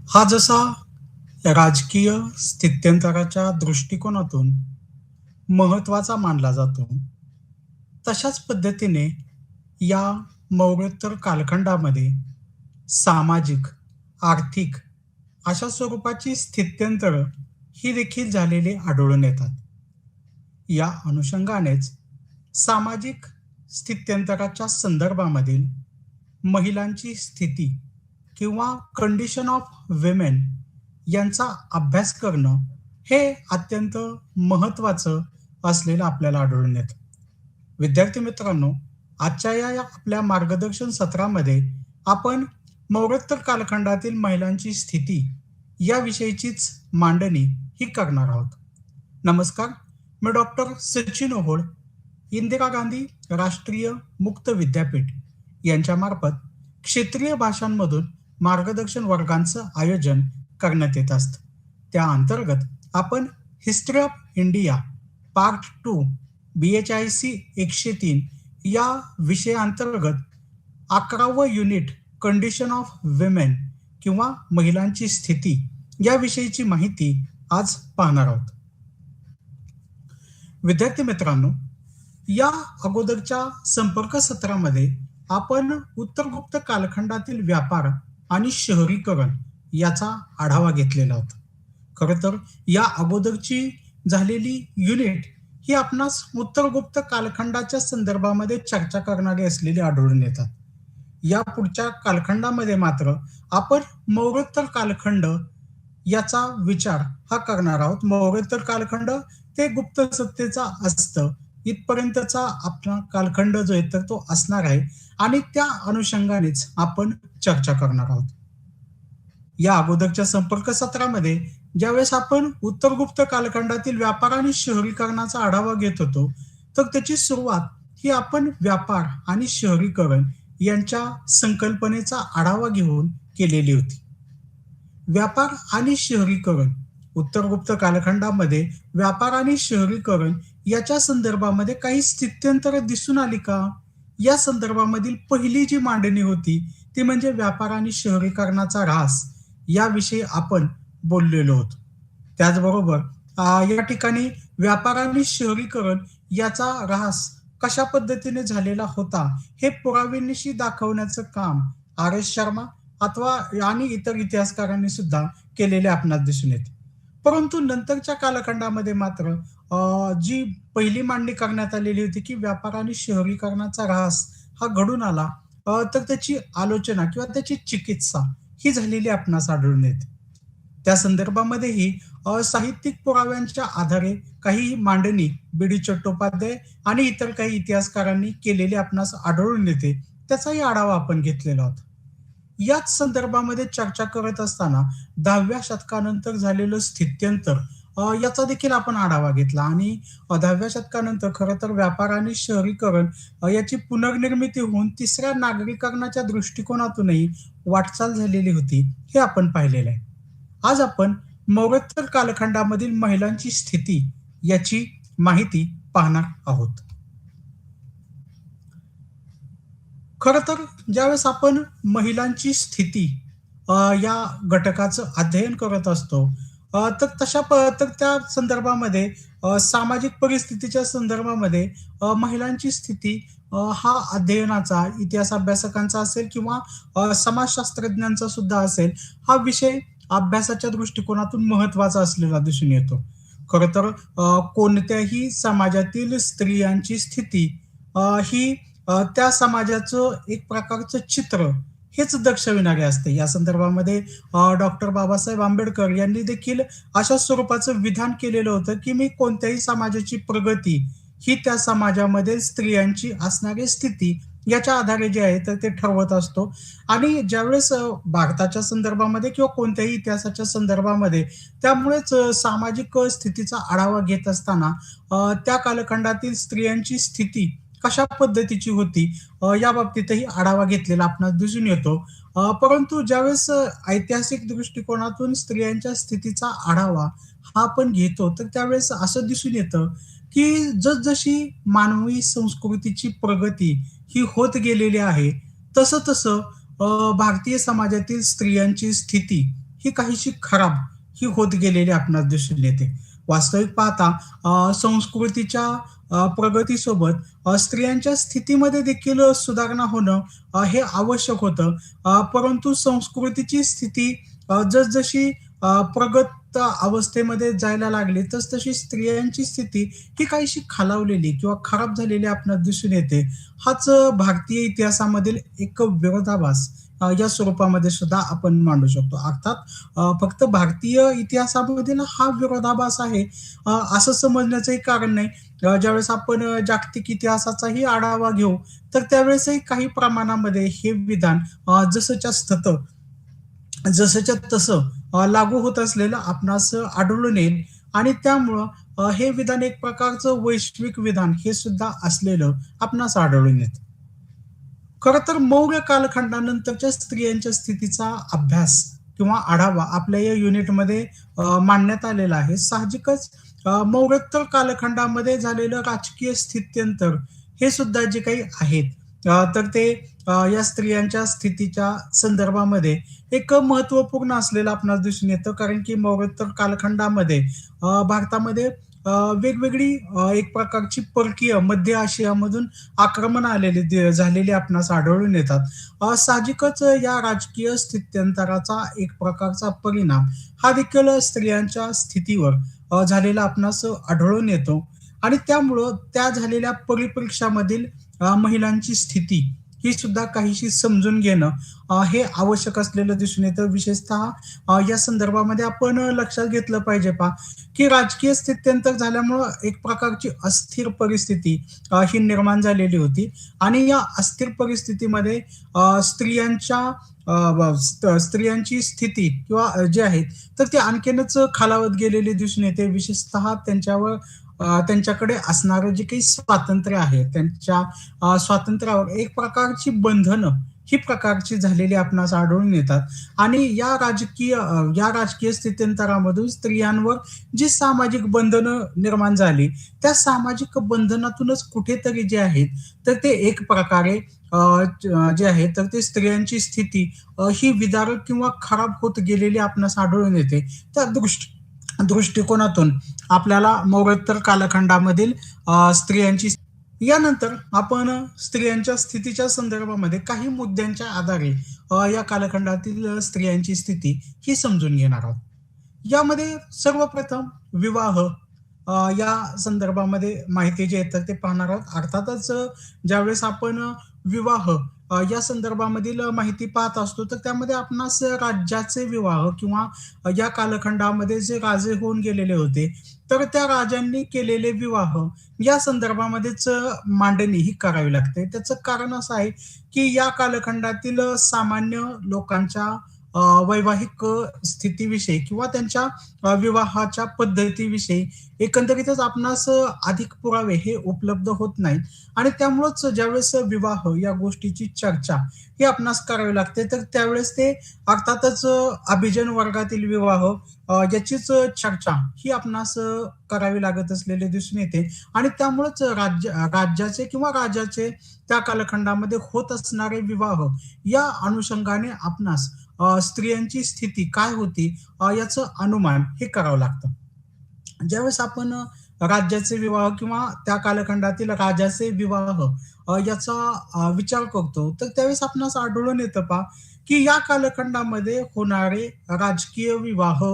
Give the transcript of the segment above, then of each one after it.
हा जसा राजकीय स्थित्यंतराच्या दृष्टिकोनातून महत्त्वाचा मानला जातो, तशाच पद्धतीने या मौर्योत्तर कालखंडामध्ये सामाजिक, आर्थिक अशा स्वरूपाची स्थित्यंतरं ही देखील झालेली आढळून येतात. या अनुषंगानेच सामाजिक स्थित्यंतराच्या संदर्भामधील महिलांची स्थिती किंवा कंडिशन ऑफ विमेन यांचा अभ्यास करणं हे अत्यंत महत्त्वाचं असलेलं आपल्याला आढळून येतं. विद्यार्थी मित्रांनो, आजच्या या आपल्या मार्गदर्शन सत्रामध्ये आपण मौर्योत्तर कालखंडातील महिलांची स्थिती याविषयीचीच मांडणी ही करणार आहोत. नमस्कार, मी डॉक्टर सचिन ओहोळ, इंदिरा गांधी राष्ट्रीय मुक्त विद्यापीठ यांच्यामार्फत क्षेत्रीय भाषांमधून मार्गदर्शन वर्गांचं आयोजन करण्यात येत असतं. त्या अंतर्गत आपण history of India part 2 BHIC 103 या विषयांतर्गत 11वं युनिट कंडिशन ऑफ विमेन किंवा महिलांची स्थिती याविषयीची माहिती आज पाहणार आहोत. विद्यार्थी मित्रांनो, या अगोदरच्या संपर्क सत्रामध्ये आपण उत्तरगुप्त कालखंडातील व्यापार आणि शहरीकरण याचा आढावा घेतलेला होता. खरं तर या अगोदरची झालेली युनिट ही आपणास उत्तरगुप्त कालखंडाच्या संदर्भामध्ये चर्चा करणारी असलेली आढळून येतात. या पुढच्या कालखंडामध्ये मात्र आपण मौर्योत्तर कालखंड याचा विचार हा करणार आहोत. मौर्योत्तर कालखंड ते गुप्त सत्तेचा असतं इथपर्यंतचा आपला कालखंड जो आहे तर तो असणार आहे आणि त्या अनुषंगानेच आपण चर्चा करणार आहोत. या अगोदरच्या संपर्क सत्रामध्ये ज्यावेळेस आपण उत्तरगुप्त कालखंडातील व्यापार आणि शहरीकरणाचा आढावा घेत होतो, तर त्याची सुरुवात ही आपण व्यापार आणि शहरीकरण यांच्या संकल्पनेचा आढावा घेऊन केलेली होती. व्यापार आणि शहरीकरण उत्तरगुप्त कालखंडामध्ये व्यापार आणि शहरीकरण याच्या संदर्भामध्ये काही स्थित्यंतर दिसून आली का? या संदर्भामधील पहिली जी मांडणी होती ती म्हणजे व्यापार आणि शहरीकरणाचा ऱ्हास याविषयी आपण बोललेलो होतो. त्याचबरोबर या ठिकाणी व्यापार आणि शहरीकरण याचा ऱ्हास कशा पद्धतीने झालेला होता हे पुराव्यांनिशी दाखवण्याचं काम R.S. शर्मा अथवा आणि इतर इतिहासकारांनी सुद्धा केलेले आपणास दिसून येते. परंतु नंतरच्या कालखंडामध्ये मात्र जी पहिली मांडणी करण्यात आलेली होती की व्यापार आणि शहरीकरणाचा ऱ्हास हा घडून आला, तर त्याची आलोचना किंवा त्याची चिकित्सा ही झालेली आपणास आढळून येते. त्या संदर्भामध्येही साहित्यिक पुराव्यांच्या आधारे काही मांडणी बी.डी. चट्टोपाध्याय आणि इतर काही इतिहासकारांनी केलेली आपणास आढळून येते. त्याचाही आढावा आपण घेतलेला होता. याच संदर्भामध्ये चर्चा करत असताना 10व्या शतकानंतर झालेलं स्थित्यंतर याचा देखील आपण आढावा घेतला आणि 10व्या शतकानंतर खरं तर व्यापार आणि शहरीकरण याची पुनर्निर्मिती होऊन तिसऱ्या नागरीकरणाच्या दृष्टिकोनातूनही वाटचाल झालेली होती, हे आपण पाहिलेलं आहे. आज आपण मौर्योत्तर कालखंडामधील महिलांची स्थिती याची माहिती पाहणार आहोत. खरं तर ज्यावेळेस आपण महिलांची स्थिती या घटकाचं अध्ययन करत असतो, तर त्या संदर्भामध्ये सामाजिक परिस्थितीच्या संदर्भामध्ये महिलांची स्थिती हा अध्ययनाचा इतिहास अभ्यासकांचा असेल किंवा समाजशास्त्रज्ञांचा सुद्धा असेल, हा विषय अभ्यासाच्या दृष्टिकोनातून महत्त्वाचा असलेला दिसून येतो. खरं तर कोणत्याही समाजातील स्त्रियांची स्थिती ही त्या समाजाचं एक प्रकारचं चित्र हेच दर्शविणारे असते. या संदर्भामध्ये डॉक्टर बाबासाहेब आंबेडकर यांनी देखील अशा स्वरूपाचं विधान केलेलं होतं, की मी कोणत्याही समाजाची प्रगती ही त्या समाजामध्ये स्त्रियांची असणारी स्थिती याच्या आधारे जे आहे तर ते ठरवत असतो. आणि ज्यावेळेस भारताच्या संदर्भामध्ये किंवा कोणत्याही इतिहासाच्या संदर्भामध्ये त्यामुळेच सामाजिक स्थितीचा आढावा घेत असताना त्या कालखंडातील स्त्रियांची स्थिती कशा पद्धतीची होती या बाबतीतही आढावा घेतलेला आपणास दिसून येतो. परंतु ज्यावेळेस ऐतिहासिक दृष्टिकोनातून स्त्रियांच्या स्थितीचा आढावा हा आपण घेतो, तर त्यावेळेस असं दिसून येतं, की जसजशी मानवी संस्कृतीची प्रगती ही होत गेलेली आहे, तसं-तसं भारतीय समाजातील स्त्रियांची स्थिती ही काहीशी खराब ही होत गेलेली आपणास दिसून येते. वास्तविक पाहता संस्कृतीच्या प्रगतीसोबत स्त्रियांच्या स्थितीमध्ये देखील सुधारणा होणं हे आवश्यक होतं. परंतु संस्कृतीची स्थिती जसजशी प्रगत अवस्थेमध्ये जायला लागली, तसतशी स्त्रियांची स्थिती ही काहीशी खालावलेली किंवा खराब झालेली आपणास दिसून येते. हाच भारतीय इतिहासामधील एक विरोधाभास या स्वरूपामध्ये सुद्धा आपण मांडू शकतो. अर्थात फक्त भारतीय इतिहासामधील हा विरोधाभास आहे असं समजण्याचंही कारण नाही. ज्यावेळेस आपण जागतिक इतिहासाचाही आढावा घेऊ, तर त्यावेळेसही काही प्रमाणामध्ये हे विधान जसंच्या तसं जसंच्या तसं लागू होत असलेलं आपणास आढळून येईल आणि त्यामुळं हे विधान एक प्रकारचं वैश्विक विधान हे सुद्धा असलेलं आपणास आढळून येतं. खरं तर मौर्य कालखंडानंतरच्या स्त्रियांच्या स्थितीचा अभ्यास किंवा आढावा आपल्या या युनिटमध्ये मांडण्यात आलेला आहे. साहजिकच मौर्योत्तर कालखंडामध्ये झालेलं राजकीय स्थित्यंतर हे सुद्धा जे काही आहेत तर ते या स्त्रियांच्या स्थितीच्या संदर्भामध्ये एक महत्त्वपूर्ण असलेलं आपणास दिसून येतं. कारण की मौर्योत्तर कालखंडामध्ये भारतामध्ये वेगवेगळी एक प्रकारची परकीय मध्य आशियामधून आक्रमण झालेली आपणास आढळून येतात. साहजिकच या राजकीय स्थित्यंतराचा एक प्रकारचा परिणाम हा देखील स्त्रियांच्या स्थितीवर झालेला आपणास आढळून येतो आणि त्यामुळं त्या झालेल्या परिप्रेक्ष्यामधील महिलांची स्थिती ही सुद्धा काहीशी समजून घेणं हे आवश्यक असलेलं दिसून येतं. विशेषतः या संदर्भामध्ये आपण लक्षात घेतलं पाहिजे पहा, की राजकीय स्थित्यंतर झाल्यामुळं एक प्रकारची अस्थिर परिस्थिती ही निर्माण झालेली होती आणि या अस्थिर परिस्थितीमध्ये स्त्रियांच्या स्त्रियांची स्थिती किंवा जे आहेत, तर ती आणखीनच खालावत गेलेली दिसून येते. विशेषतः त्यांच्याकडे असणारं जे काही स्वातंत्र्य आहे, त्यांच्या स्वातंत्र्यावर एक प्रकारची बंधनं ही प्रकारची झालेली आपणास आढळून येतात आणि या राजकीय स्थित्यंतरामधून स्त्रियांवर जी सामाजिक बंधनं निर्माण झाली, त्या सामाजिक बंधनातूनच कुठेतरी जे आहेत, तर ते एक प्रकारे जे आहे, तर ते स्त्रियांची स्थिती ही विदारक किंवा खराब होत गेलेली आपणास आढळून येते. त्या दृष्टिकोनातून आपल्याला मौर्योत्तर कालखंडामधील स्त्रियांची यानंतर आपण स्त्रियांच्या स्थितीच्या संदर्भामध्ये काही मुद्द्यांच्या आधारे या कालखंडातील स्त्रियांची स्थिती ही समजून घेणार आहोत. यामध्ये सर्वप्रथम विवाह या संदर्भामध्ये माहिती जे येतं ते पाहणार आहोत. अर्थातच ज्यावेळेस आपण विवाह या संदर्भामधील माहिती पाहत असतो, तर त्यामध्ये आपणास राज्याचे विवाह किंवा या कालखंडामध्ये जे राजे होऊन गेलेले होते, तर त्या राजांनी केलेले विवाह या संदर्भामध्येच मांडणी ही करावी लागते. त्याचं कारण असं आहे, की या कालखंडातील सामान्य लोकांच्या वैवाहिक स्थितीविषयी किंवा त्यांच्या विवाहाच्या पद्धतीविषयी एकंदरीतच आपणास अधिक पुरावे हे उपलब्ध होत नाहीत आणि त्यामुळंच ज्यावेळेस विवाह या गोष्टीची चर्चा ही आपणास करावी लागते, तर त्यावेळेस ते अर्थातच अभिजन वर्गातील विवाह याचीच चर्चा ही आपणास करावी लागत असलेले दिसून येते आणि त्यामुळेच राज्याचे किंवा राजाचे त्या कालखंडामध्ये होत असणारे विवाह या अनुषंगाने आपणास स्त्रियांची स्थिती काय होती याचं अनुमान हे करावं लागतं. ज्यावेळेस आपण राज्याचे विवाह किंवा त्या कालखंडातील राजाचे विवाह याचा विचार करतो, तर त्यावेळेस आपणास आढळून येतं पहा, की या कालखंडामध्ये होणारे राजकीय विवाह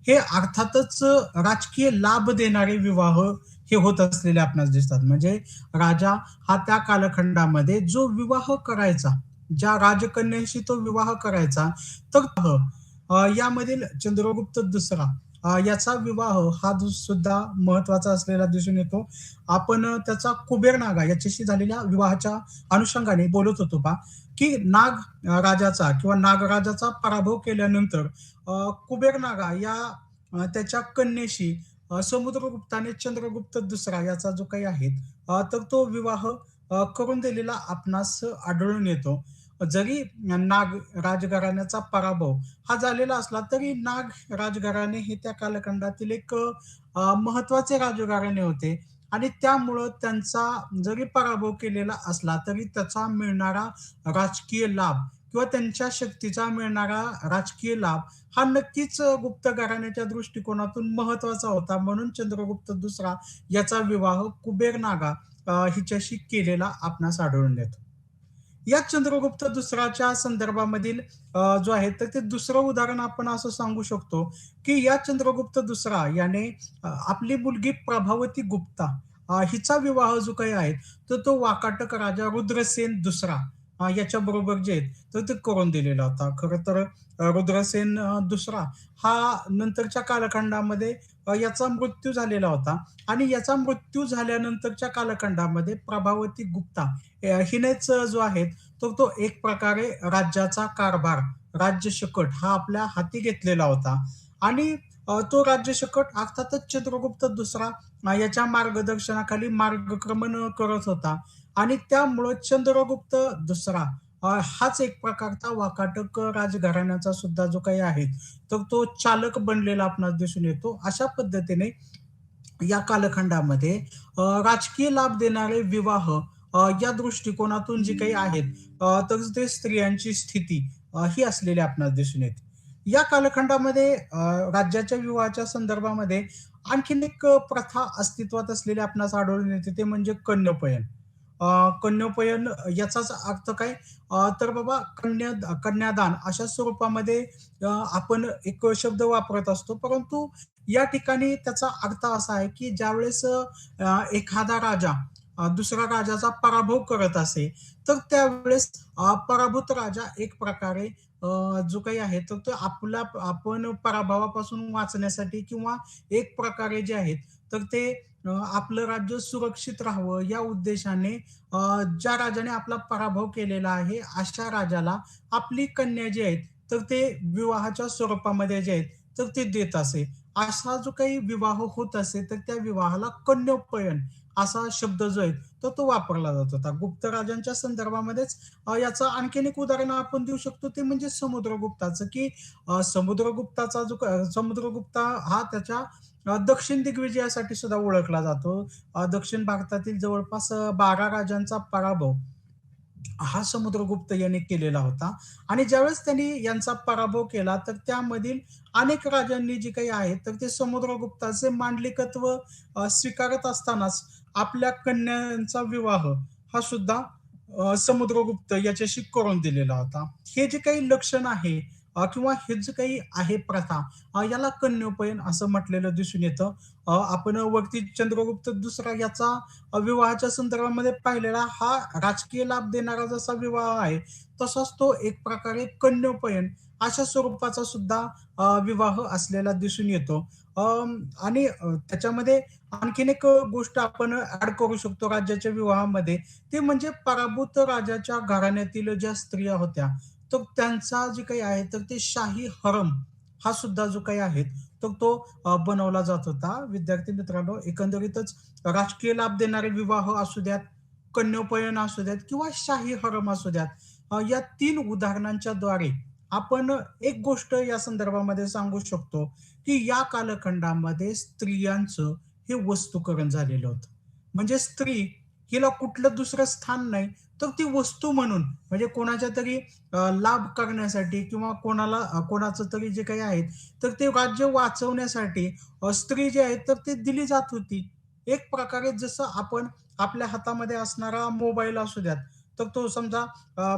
हे अर्थातच राजकीय लाभ देणारे विवाह हे होत असलेले आपणास दिसतात. म्हणजे राजा हा त्या कालखंडामध्ये जो विवाह करायचा, ज्या राजकन्याशी तो विवाह करायचा, तर यामधील चंद्रगुप्त दुसरा याचा विवाह हा सुद्धा महत्वाचा असलेला दिसून येतो. आपण त्याचा कुबेरनागा याच्याशी झालेल्या विवाहाच्या अनुषंगाने बोलत होतो पहा, की राजाचा किंवा नागराजाचा पराभव केल्यानंतर कुबेरनागा या त्याच्या कन्येशी समुद्रगुप्ताने चंद्रगुप्त दुसरा याचा जो काही आहे तर तो विवाह करून दिलेला आपणास आढळून येतो. जरी नाग राजघराण्याचा पराभव हा झालेला असला तरी नाग राजघराणे हे त्या कालखंडातील एक महत्वाचे राजघराणे होते आणि त्यामुळं त्यांचा जरी पराभव केलेला असला तरी त्याचा मिळणारा राजकीय लाभ किंवा त्यांच्या शक्तीचा मिळणारा राजकीय लाभ हा नक्कीच गुप्त घराण्याच्या दृष्टिकोनातून महत्त्वाचा होता. म्हणून चंद्रगुप्त दुसरा याचा विवाह कुबेर नागा हिच्याशी केलेला आपणास आढळून येतो. या चंद्रगुप्त दुसराच्या संदर्भामधील जो आहे तर ते दुसरं उदाहरण आपण असं सांगू शकतो, की या चंद्रगुप्त दुसरा याने आपली मुलगी प्रभावती गुप्ता हिचा विवाह जो काही आहे, तर तो वाकाटक राजा रुद्रसेन दुसरा याच्याबरोबर जे आहेत, तर ते करून दिलेला होता. खरं तर रुद्रसेन दुसरा हा नंतरच्या कालखंडामध्ये याचा मृत्यू झालेला होता आणि याचा मृत्यू झाल्यानंतरच्या कालखंडामध्ये प्रभावती गुप्ता हिनेच जो आहे तर तो एक प्रकारे राज्याचा कारभार, राज्यशकट हा आपल्या हाती घेतलेला होता आणि तो राज्यशकट अर्थातच चंद्रगुप्त दुसरा याच्या मार्गदर्शनाखाली मार्गक्रमण करत होता आणि त्यामुळं चंद्रगुप्त दुसरा हाच एक प्रकारचा वाकाटक राजघराण्याचा सुद्धा जो काही आहे, तर तो चालक बनलेला आपणास दिसून येतो. अशा पद्धतीने या कालखंडामध्ये राजकीय लाभ देणारे विवाह या दृष्टिकोनातून जे काही आहेत तर ते स्त्रियांची स्थिती ही असलेली आपणास दिसून येते. या कालखंडामध्ये राज्याच्या विवाहाच्या संदर्भामध्ये आणखीन एक प्रथा अस्तित्वात असलेली आपणास आढळून येते ते म्हणजे कन्यापयन. कन्योपयन याचाच अर्थ काय? तर बाबा कन्यादान अशा स्वरूपामध्ये आपण एक शब्द वापरत असतो. परंतु या ठिकाणी त्याचा अर्थ असा आहे, की ज्यावेळेस एखादा राजा दुसऱ्या राजाचा पराभव करत असे, तर त्यावेळेस पराभूत राजा एक प्रकारे जो काही आहे, तर तो आपण पराभवापासून वाचण्यासाठी किंवा एक प्रकारे जे आहेत, तर ते आपलं राज्य सुरक्षित राहावं या उद्देशाने ज्या राजाने आपला पराभव केलेला आहे, अशा राजाला आपली कन्या जी आहे, तर ते विवाहाच्या स्वरूपामध्ये जे आहेत, तर ते देत असे. असा जो काही विवाह होत असे, तर त्या विवाहाला कन्योपयन असा शब्द जो आहे, तर तो वापरला जात होता. गुप्त राजांच्या संदर्भामध्येच याचं आणखीन एक उदाहरण आपण देऊ शकतो, ते म्हणजे समुद्रगुप्ताचं, की समुद्रगुप्ता हा त्याच्या दक्षिण दिग्विजयासाठी सुद्धा ओळखला जातो. दक्षिण भारतातील जवळपास 12 राजांचा पराभव हा समुद्रगुप्त याने केलेला होता आणि ज्यावेळेस त्यांनी यांचा पराभव केला, तर त्यामधील अनेक राजांनी जे काही आहे, तर ते समुद्रगुप्ताचे मांडलिकत्व स्वीकारत असतानाच आपल्या कन्यांचा विवाह हा सुद्धा समुद्रगुप्त याच्याशी करून दिलेला होता. हे जे काही लक्षण आहे किंवा हे जे काही आहे प्रथा याला कन्योपयन असं म्हटलेलं दिसून येतं. आपण वरती चंद्रगुप्त दुसरा याचा विवाहाच्या संदर्भामध्ये पाहिलेला हा राजकीय लाभ देणारा जसा विवाह आहे, तसाच तो एक प्रकारे कन्योपयन अशा स्वरूपाचा सुद्धा विवाह असलेला दिसून येतो. आणि त्याच्यामध्ये आणखीन एक गोष्ट आपण ॲड करू शकतो राज्याच्या विवाहामध्ये, ते म्हणजे पराभूत राजाच्या घराण्यातील ज्या स्त्रिया होत्या, तर त्यांचा जे काही आहे, तर ते शाही हरम हा सुद्धा जो काही आहे, तर तो बनवला जात होता. विद्यार्थी मित्रांनो, एकंदरीतच राजकीय लाभ देणारे विवाह असू द्यात, कन्योपयन असू द्यात किंवा शाही हरम असू द्यात, या 3 उदाहरणांच्या द्वारे आपण एक गोष्ट या संदर्भामध्ये सांगू शकतो, की या कालखंडामध्ये स्त्रियांचं हे वस्तूकरण झालेलं होतं. म्हणजे स्त्री हिला कुठलं दुसरं स्थान नाही, तर ती वस्तू म्हणून म्हणजे कोणाच्या तरी लाभ करण्यासाठी किंवा कोणाचं तरी जे काही आहे, तर ते राज्य वाचवण्यासाठी स्त्री जी आहे, तर ती दिली जात होती. एक प्रकारे जसं आपण आपल्या हातामध्ये असणारा मोबाईल असू द्यात, तर तो समजा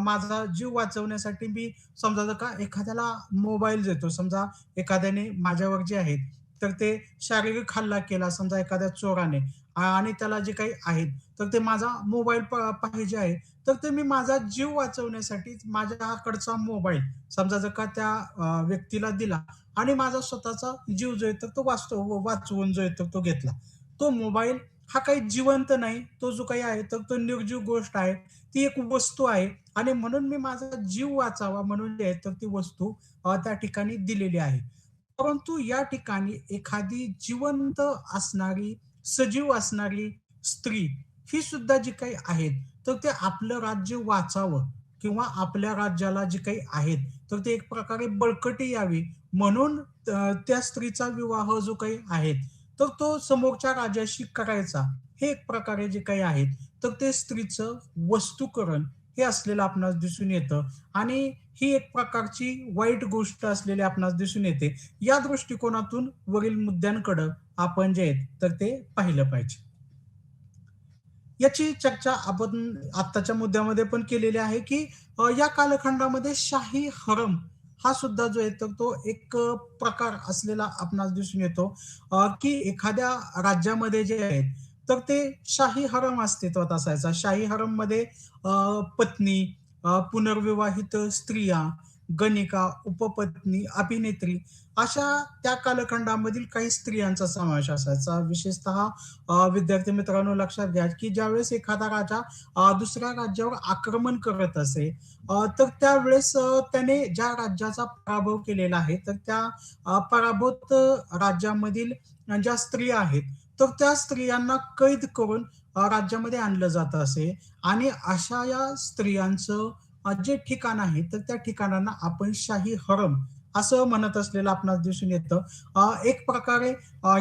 माझा जीव वाचवण्यासाठी मी समजा जर का एखाद्याला मोबाईल देतो, समजा एखाद्याने माझ्यावर जे आहे, तर ते शारीरिक हल्ला केला समजा एखाद्या चोराने आणि त्याला जे काही आहे, तर ते माझा मोबाईल पाहिजे आहे. तर ते मी माझा जीव वाचवण्यासाठी माझ्याकडचा मोबाईल समजा जर का त्या व्यक्तीला दिला आणि माझा स्वतःचा जीव जो आहे तर तो वाचवून जो आहे तर तो घेतला. तो मोबाईल हा काही जिवंत नाही. तो जो काही आहे तर तो निर्जीव गोष्ट आहे. ती एक वस्तू आहे आणि म्हणून मी माझा जीव वाचावा म्हणून जे आहे तर ती वस्तू त्या ठिकाणी दिलेली आहे. परंतु या ठिकाणी एखादी जिवंत असणारी, सजीव असणारी स्त्री ही सुद्धा जी काही आहेत, तर ते आपलं राज्य वाचावं किंवा आपल्या राज्याला जे काही आहेत, तर ते एक प्रकारे बळकटी यावी म्हणून त्या स्त्रीचा विवाह जो काही आहे, तर तो समोरच्या राजाशी करायचा. हे एक प्रकारे जे काही आहेत, तर ते स्त्रीचं वस्तूकरण हे असलेलं आपणास दिसून येतं आणि ही एक प्रकारची वाईट गोष्ट असलेली आपणास दिसून येते. या दृष्टिकोनातून वरील मुद्द्यांकडं आपण जे आहेत तर ते पाहिलं पाहिजे. याची चर्चा आपण आत्ताच्या मुद्द्यामध्ये पण केलेली आहे, की या कालखंडामध्ये शाही हरम हा सुद्धा जो आहे तर तो एक प्रकार असलेला आपणास दिसून येतो, की एखाद्या राज्यामध्ये जे आहेत, तर ते शाही हरम अस्तित्वात असायचा. शाही हरममध्ये पत्नी, पुनर्विवाहित स्त्रिया, गणिका, उपपत्नी, अभिनेत्री अशा त्या कालखंडामधील काही स्त्रियांचा समावेश असायचा. विशेषतः विद्यार्थी मित्रांनो लक्षात घ्या, की ज्यावेळेस एखादा राजा दुसऱ्या राज्यावर आक्रमण करत असे, तर त्यावेळेस त्याने ज्या राज्याचा पराभव केलेला आहे, तर त्या पराभूत राज्यामधील ज्या स्त्रिया आहेत, तर त्या स्त्रियांना कैद करून राज्यामध्ये आणलं जात असे आणि अशा या स्त्रियांचं जे ठिकाण आहे, तर त्या ठिकाणांना आपण शाही हरम असं म्हणत असलेलं आपणास दिसून येतं. एक प्रकारे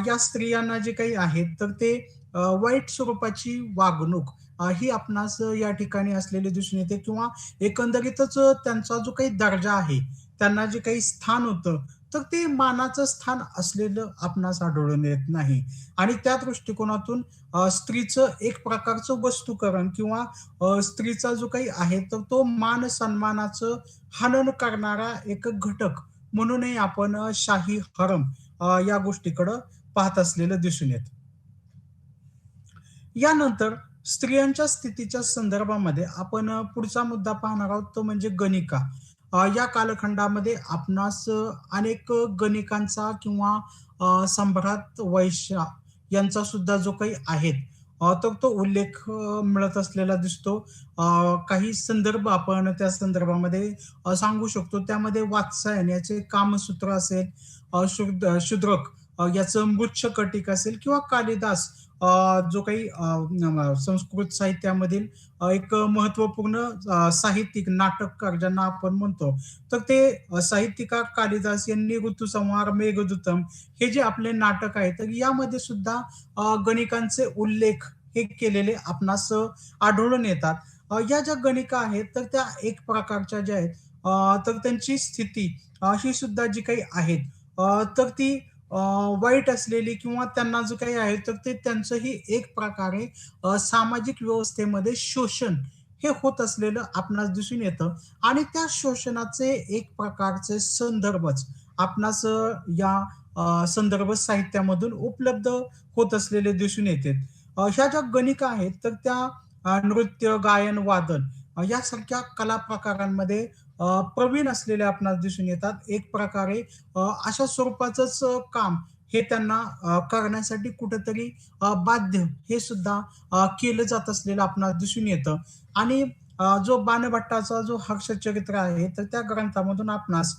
या स्त्रियांना जे काही आहेत, तर ते वाईट स्वरूपाची वागणूक ही आपणास या ठिकाणी असलेली दिसून येते किंवा एकंदरीतच त्यांचा जो काही दर्जा आहे, त्यांना जे काही स्थान होतं, तर ते मानाचं स्थान असलेलं आपणास आढळून येत नाही. आणि त्या दृष्टिकोनातून स्त्रीचं एक प्रकारचं वस्तुकरण किंवा स्त्रीचा जो काही आहे, तर तो मान-सन्मानाचं हनन करणारा एक घटक म्हणूनही आपण शाही हरम या गोष्टीकडं पाहत असलेलं दिसून येतं. यानंतर स्त्रियांच्या स्थितीच्या संदर्भामध्ये आपण पुढचा मुद्दा पाहणार आहोत तो म्हणजे गणिका. या कालखंडामध्ये आपणास अनेक गणिकांचा किंवा सम्राट वैश्य यांचा सुद्धा जो काही आहे तर तो उल्लेख मिळत असलेला दिसतो. काही संदर्भ आपण त्या संदर्भामध्ये सांगू शकतो. त्यामध्ये वात्सायन याचे कामसूत्र असेल, शूद्रक याचं मृच्छकटिक असेल किंवा कालिदास जो काही संस्कृत साहित्यामधील एक महत्त्वपूर्ण साहित्यिक, नाटककार ज्यांना आपण म्हणतो, तर ते साहित्यिकार कालिदास यांनी ऋतुसंहार, मेघदूतम हे जे आपले नाटक आहे, तर यामध्ये सुद्धा गणिकांचे उल्लेख हे केलेले आपणास आढळून येतात. या ज्या गणिका आहेत, तर त्या एक प्रकारच्या ज्या आहेत, तर त्यांची स्थिती ही सुद्धा जी काही आहेत, तर ती अ, वाईट असलेली किंवा त्यांना जो काही आहे, तर ते त्यांचंही एक प्रकारे सामाजिक व्यवस्थेमध्ये शोषण हे होत असलेलं आपणास दिसून येतं आणि त्या शोषणाचे एक प्रकारचे संदर्भच आपणास या संदर्भ साहित्यामधून उपलब्ध होत असलेले दिसून येतात. ह्या ज्या गणिका आहेत, तर त्या नृत्य, गायन, वादन यासारख्या कला प्रकारांमध्ये प्रवीण असलेले आपणास दिसून येतात. एक प्रकारे अशा स्वरूपाचंच काम हे त्यांना करण्यासाठी कुठेतरी बाध्य हे सुद्धा केलं जात असलेलं आपणास दिसून येतं आणि जो बाणभट्टाचा जो हर्षचरित्र आहे, तर त्या ग्रंथामधून आपणास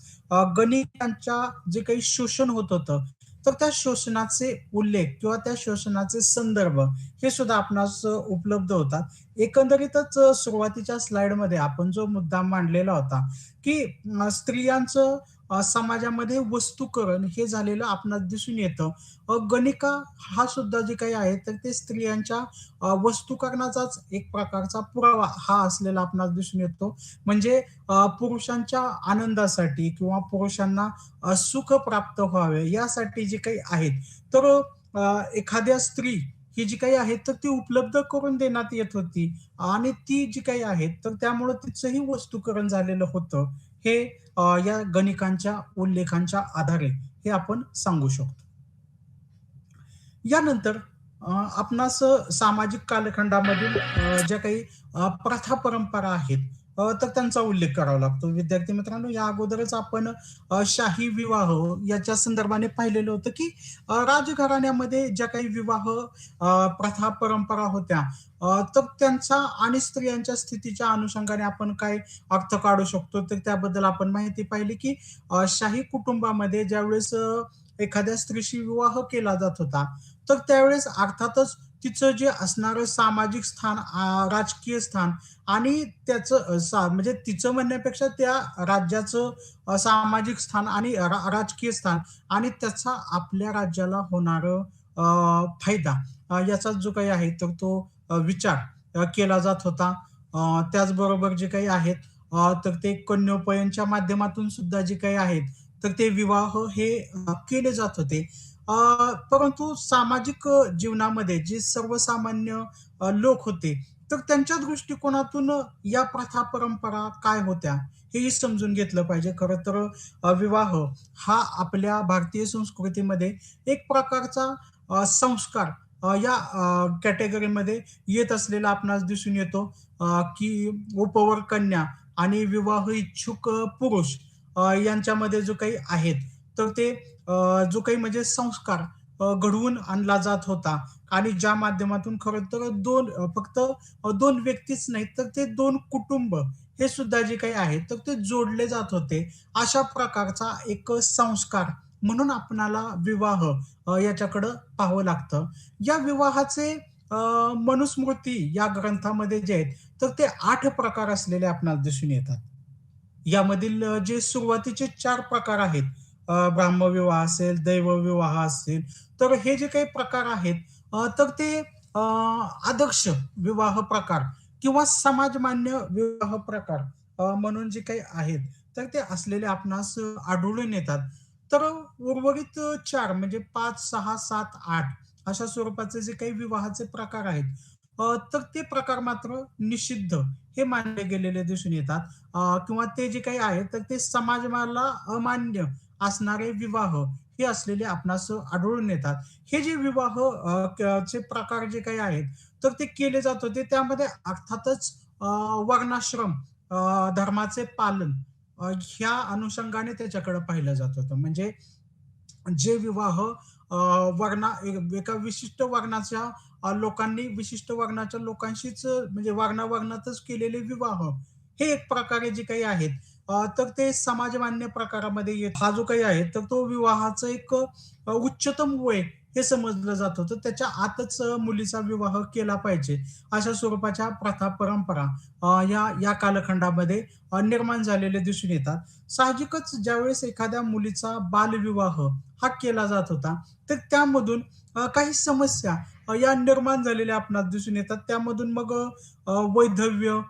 गणितांच्या जे काही शोषण होत होतं, तर त्या शोषणाचे उल्लेख किंवा त्या शोषणाचे संदर्भ हे सुद्धा आपणास उपलब्ध होतात. एकंदरीतच सुरुवातीच्या स्लाइडमध्ये आपण जो मुद्दा मांडलेला होता, की स्त्रियांचं समाजामध्ये वस्तुकरण हे झालेलं आपणास दिसून येतं. गणिका हा सुद्धा जे काही आहे, तर ते स्त्रियांच्या वस्तुकरणाचाच एक प्रकारचा पुरावा हा असलेला आपणास दिसून येतो. म्हणजे पुरुषांच्या आनंदासाठी किंवा पुरुषांना सुख प्राप्त व्हावे यासाठी जे काही आहेत, तर एखाद्या स्त्री ही जी काही आहे, तर ती उपलब्ध करून देण्यात येत होती आणि ती जी काही आहे, तर त्यामुळं तिचंही वस्तुकरण झालेलं होतं. हे या गणिकांच्या उल्लेखांच्या आधारे हे आपण सांगू शकतो. यानंतर आपणास सामाजिक कालखंडामधील ज्या काही प्रथा परंपरा आहेत, तर त्यांचा उल्लेख करावा लागतो. विद्यार्थी मित्रांनो, या अगोदरच आपण शाही विवाह याच्या संदर्भाने पाहिलेलं होतं, की राजघराण्यामध्ये ज्या काही विवाह प्रथा परंपरा होत्या, तर त्यांचा आणि स्त्रियांच्या स्थितीच्या अनुषंगाने आपण काय अर्थ काढू शकतो, तर त्याबद्दल आपण माहिती पाहिली, की शाही कुटुंबामध्ये ज्यावेळेस एखाद्या स्त्रीशी विवाह केला जात होता, तर त्यावेळेस अर्थातच तिचं जे असणारं सामाजिक स्थान, राजकीय स्थान आणि त्याचं म्हणजे तिचं म्हणण्यापेक्षा त्या राज्याचं सामाजिक स्थान आणि राजकीय स्थान आणि त्याचा आपल्या राज्याला होणारं फायदा याचा जो काही आहे तर तो विचार केला जात होता. त्याचबरोबर जे काही आहेत तर ते कन्योपयनच्या माध्यमातून सुद्धा जे काही आहेत, तर ते विवाह हे केले जात होते. अ, परंतु सामाजिक जीवनामध्ये जे सर्वसामान्य लोक होते, तर त्यांच्या दृष्टिकोनातून या प्रथा, परंपरा काय होत्या, हेही समजून घेतलं पाहिजे. खरं तर विवाह हा आपल्या भारतीय संस्कृतीमध्ये एक प्रकारचा संस्कार या कॅटेगरीमध्ये येत असलेला आपणास दिसून येतो, की उपवर कन्या आणि विवाह इच्छुक पुरुष यांच्यामध्ये जो काही आहेत, तर ते जो काही म्हणजे संस्कार घडवून आणला जात होता आणि ज्या माध्यमातून खरं तर फक्त 2 व्यक्तीच नाहीत, तर ते 2 कुटुंब हे सुद्धा जे काही आहे, तर ते जोडले जात होते. अशा प्रकारचा एक संस्कार म्हणून आपणाला विवाह याच्याकडं पाहावं लागतं. या विवाहाचे अ, मनुस्मृती या ग्रंथामध्ये जे आहेत, तर ते 8 प्रकार असलेले आपणास दिसून येतात. यामधील जे सुरुवातीचे 4 प्रकार आहेत, ब्राह्मविवाह असेल, दैवविवाह असेल, तर हे जे काही प्रकार आहेत, तर ते अ, आदर्श विवाह प्रकार किंवा समाजमान्य विवाह प्रकार म्हणून जे काही आहेत, तर ते असलेले आपणास आढळून येतात. तर उर्वरित 4 म्हणजे 5, 6, 7, 8 अशा स्वरूपाचे जे काही विवाहाचे प्रकार आहेत, तर ते प्रकार मात्र निषिद्ध हे मानले गेलेले दिसून येतात. किंवा ते जे काही आहे, तर ते समाजाला अमान्य असणारे विवाह हे असलेले आपणास आढळून येतात. हे जे विवाह चे प्रकार जे काही आहेत, तर ते केले जात होते. त्यामध्ये अर्थातच वर्णाश्रम धर्माचे पालन ह्या अनुषंगाने त्याच्याकडे पाहिलं जात होतं. म्हणजे जे विवाह एका विशिष्ट वर्णाच्या लोकांनी विशिष्ट वर्णाच्या लोकांशीच म्हणजे वर्णावर्णातच केलेले विवाह, हे एक प्रकारे जे काही आहेत, तर ते समाजमान्य प्रकारामध्ये येत. हा जो काही आहे, तर तो विवाहाचं एक उच्चतम वय हे समजलं जात होतं. त्याच्या आतच मुलीचा विवाह केला पाहिजे. अशा स्वरूपाच्या प्रथा, परंपरा या या कालखंडामध्ये निर्माण झालेले दिसून येतात. साहजिकच ज्यावेळेस एखाद्या मुलीचा बालविवाह हा केला जात होता, तर त्यामधून काही समस्या या निर्माण झालेल्या आपणास दिसून येतात. त्यामधून मग वैधव्य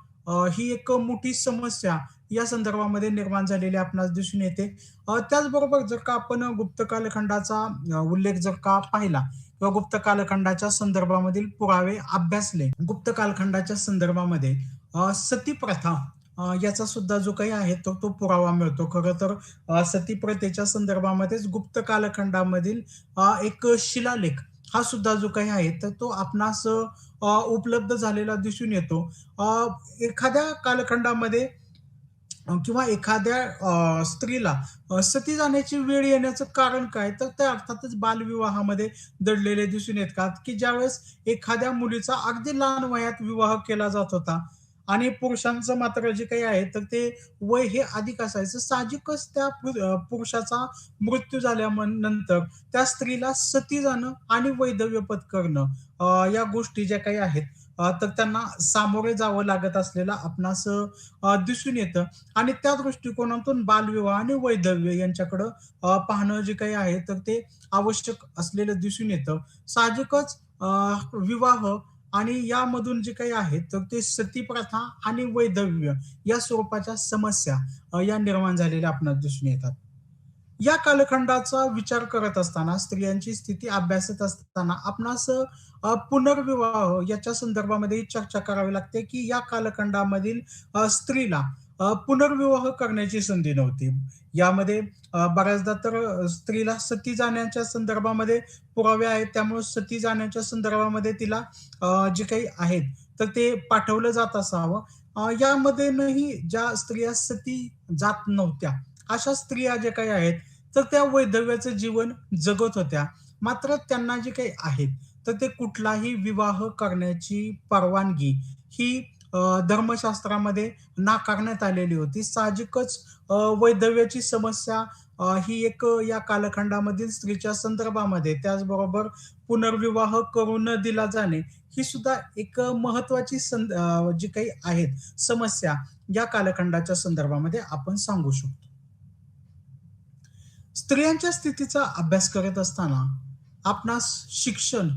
ही एक मोठी समस्या या संदर्भामध्ये निर्माण झालेली आपणास दिसून येते. त्याचबरोबर जर का आपण गुप्त कालखंडाचा उल्लेख जर का पाहिला किंवा गुप्त कालखंडाच्या संदर्भामधील पुरावे अभ्यासले, गुप्त कालखंडाच्या संदर्भामध्ये सती प्रथा याचा सुद्धा जो काही आहे तो तो पुरावा मिळतो. खरं तर सती प्रथेच्या संदर्भामध्येच गुप्त कालखंडामधील एक शिलालेख हा सुद्धा जो काही आहे, तर तो आपणास उपलब्ध झालेला दिसून येतो. एखाद्या कालखंडामध्ये किंवा एखाद्या स्त्रीला सती जाण्याची वेळ येण्याचं कारण काय? तर ते अर्थातच बालविवाहामध्ये दडलेले दिसून येतात, की ज्यावेळेस एखाद्या मुलीचा अगदी लहान वयात विवाह केला जात होता आणि पुरुषांचं मात्र जे काही आहे, तर ते वय हे अधिक असायचं. साहजिकच त्या पुरुषाचा मृत्यू नंतर त्या स्त्रीला सती जाणं आणि वैधव्य पत्करणं या गोष्टी ज्या काही आहेत, तर त्यांना सामोरे जावं लागत असलेलं आपणास दिसून येतं. आणि त्या दृष्टिकोनातून बालविवाह आणि वैधव्य यांच्याकडं पाहणं जे काही आहे, तर ते आवश्यक असलेलं दिसून येतं. साहजिकच विवाह आणि यामधून जे काही आहे, तर ते सती प्रथा आणि वैधव्य या स्वरूपाच्या समस्या या निर्माण झालेल्या आपणास दिसून येतात. या कालखंडाचा विचार करत असताना, स्त्रियांची स्थिती अभ्यासत असताना आपणास पुनर्विवाह याच्या संदर्भामध्ये चर्चा करावी लागते, की या कालखंडामधील स्त्रीला पुनर्विवाह करण्याची संधी नव्हती. यामध्ये बऱ्याचदा तर स्त्रीला सती जाण्याच्या संदर्भामध्ये पुरावे आहेत. त्यामुळे सती जाण्याच्या संदर्भामध्ये तिला जे काही आहेत, तर ते पाठवलं जात असावं. यामध्येही ज्या स्त्रिया सती जात नव्हत्या, अशा स्त्रिया ज्या काही आहेत, तर त्या वैधव्याचं जीवन जगत होत्या. मात्र त्यांना जे काही आहेत, तर ते कुठलाही विवाह करण्याची परवानगी ही धर्मशास्त्रामध्ये नाकारण्यात आलेली होती. साहजिकच वैधव्याची समस्या ही एक या कालखंडामधील स्त्रीच्या संदर्भामध्ये, त्याचबरोबर पुनर्विवाह करू न दिला जाणे, ही सुद्धा एक महत्त्वाची जी काही आहेत समस्या या कालखंडाच्या संदर्भामध्ये आपण सांगू शकतो. स्त्रियांच्या स्थितीचा अभ्यास करत असताना आपणास शिक्षण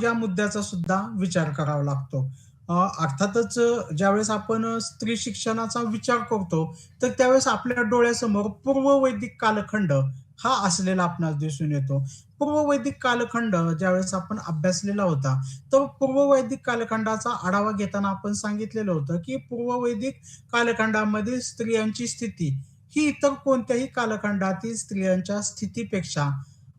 या मुद्द्याचा सुद्धा विचार करावा लागतो. अर्थातच ज्यावेळेस आपण स्त्री शिक्षणाचा विचार करतो, तर त्यावेळेस आपल्या डोळ्यासमोर पूर्ववैदिक कालखंड हा असलेला आपणास दिसून येतो. पूर्ववैदिक कालखंड ज्यावेळेस आपण अभ्यासलेला होता, तर पूर्ववैदिक कालखंडाचा आढावा घेताना आपण सांगितलेलं होतं, की पूर्ववैदिक कालखंडामध्ये स्त्रियांची स्थिती ही इतर कोणत्याही कालखंडातील स्त्रियांच्या स्थितीपेक्षा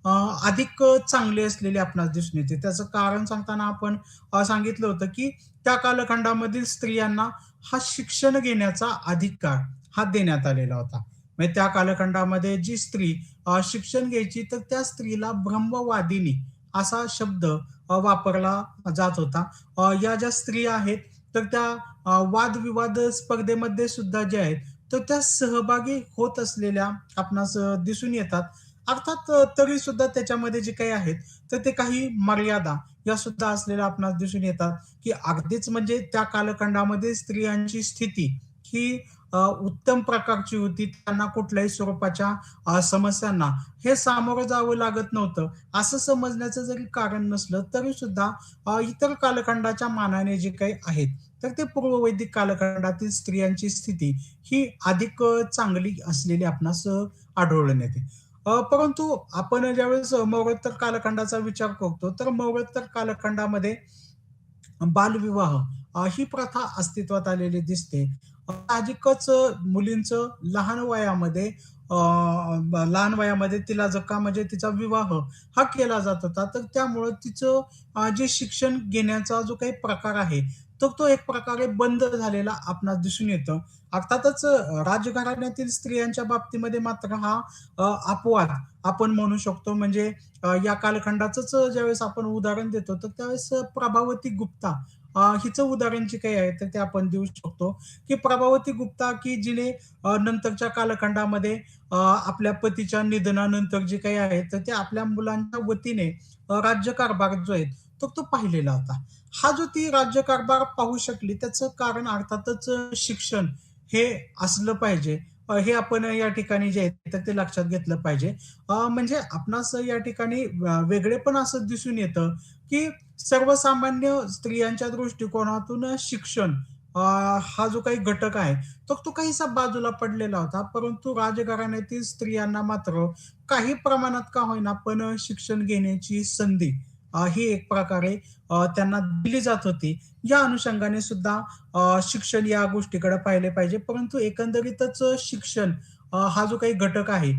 अ, अधिक चांगली असलेली आपणास दिसून येते. त्याचं कारण सांगताना आपण सांगितलं होतं, की त्या कालखंडामधील स्त्रियांना हा शिक्षण घेण्याचा अधिकार हा देण्यात आलेला होता. म्हणजे त्या कालखंडामध्ये जी स्त्री शिक्षण घ्यायची तर त्या स्त्रीला ब्रह्मवादिनी असा शब्द वापरला जात होता. या ज्या स्त्रिया आहेत तर त्या वादविवाद स्पर्धेमध्ये सुद्धा ज्या आहेत तर त्या सहभागी होत असलेल्या आपणास दिसून येतात. अर्थात तरी सुद्धा त्याच्यामध्ये जे काही आहेत तर ते काही मर्यादा या सुद्धा असलेल्या आपणास दिसून येतात. की अगदीच म्हणजे त्या कालखंडामध्ये स्त्रियांची स्थिती ही उत्तम प्रकारची होती. त्यांना कुठल्याही स्वरूपाच्या समस्यांना हे सामोरं जावं लागत नव्हतं. असं समजण्याचं जरी कारण नसलं, तरी सुद्धा इतर कालखंडाच्या मानाने जे काही आहेत, तर ते पूर्ववैदिक कालखंडातील स्त्रियांची स्थिती ही अधिक चांगली असलेली आपणास आढळून येते. परंतु आपण ज्यावेळेस मौर्योत्तर कालखंडाचा विचार करतो, तर मौर्योत्तर कालखंडामध्ये बालविवाह ही प्रथा अस्तित्वात आलेली दिसते. साहजिकच मुलींचं लहान वयामध्ये तिला जर का म्हणजे तिचा विवाह हा केला जात होता, तर त्यामुळं तिचं जे शिक्षण घेण्याचा जो काही प्रकार आहे, तर तो एक प्रकारे बंद झालेला आपणास दिसून येतं. अर्थातच राजघराण्यातील स्त्रियांच्या बाबतीमध्ये मात्र हा अपवाद आपण म्हणू शकतो. म्हणजे या कालखंडाचंच ज्यावेळेस आपण उदाहरण देतो, तर त्यावेळेस प्रभावती गुप्ता हिचं उदाहरण जे काही आहे, तर ते आपण देऊ शकतो, की प्रभावती गुप्ता की जिने नंतरच्या कालखंडामध्ये आपल्या पतीच्या निधनानंतर जे काही आहे, तर ते आपल्या मुलांच्या वतीने राज्यकारभार जो आहे, तर तो पाहिलेला होता. हा जो ती राज्यकारभार पाहू शकली, त्याचं कारण अर्थातच शिक्षण हे असलं पाहिजे. हे आपण या ठिकाणी जे आहे, तर ते लक्षात घेतलं पाहिजे. म्हणजे आपणास या ठिकाणी वेगळेपण असं दिसून येतं, की सर्वसामान्य स्त्रियांच्या दृष्टिकोनातून शिक्षण अ, हा जो काही घटक आहे, तर तो काहीसा बाजूला पडलेला होता. परंतु राजघराण्यातील स्त्रियांना मात्र काही प्रमाणात का होईना, पण शिक्षण घेण्याची संधी ही एक प्रकारे त्यांना दिली जात होती. या अनुषंगाने सुद्धा शिक्षण या गोष्टीकडे पाहिले पाहिजे. परंतु एकंदरीतच शिक्षण हा जो काही घटक आहे,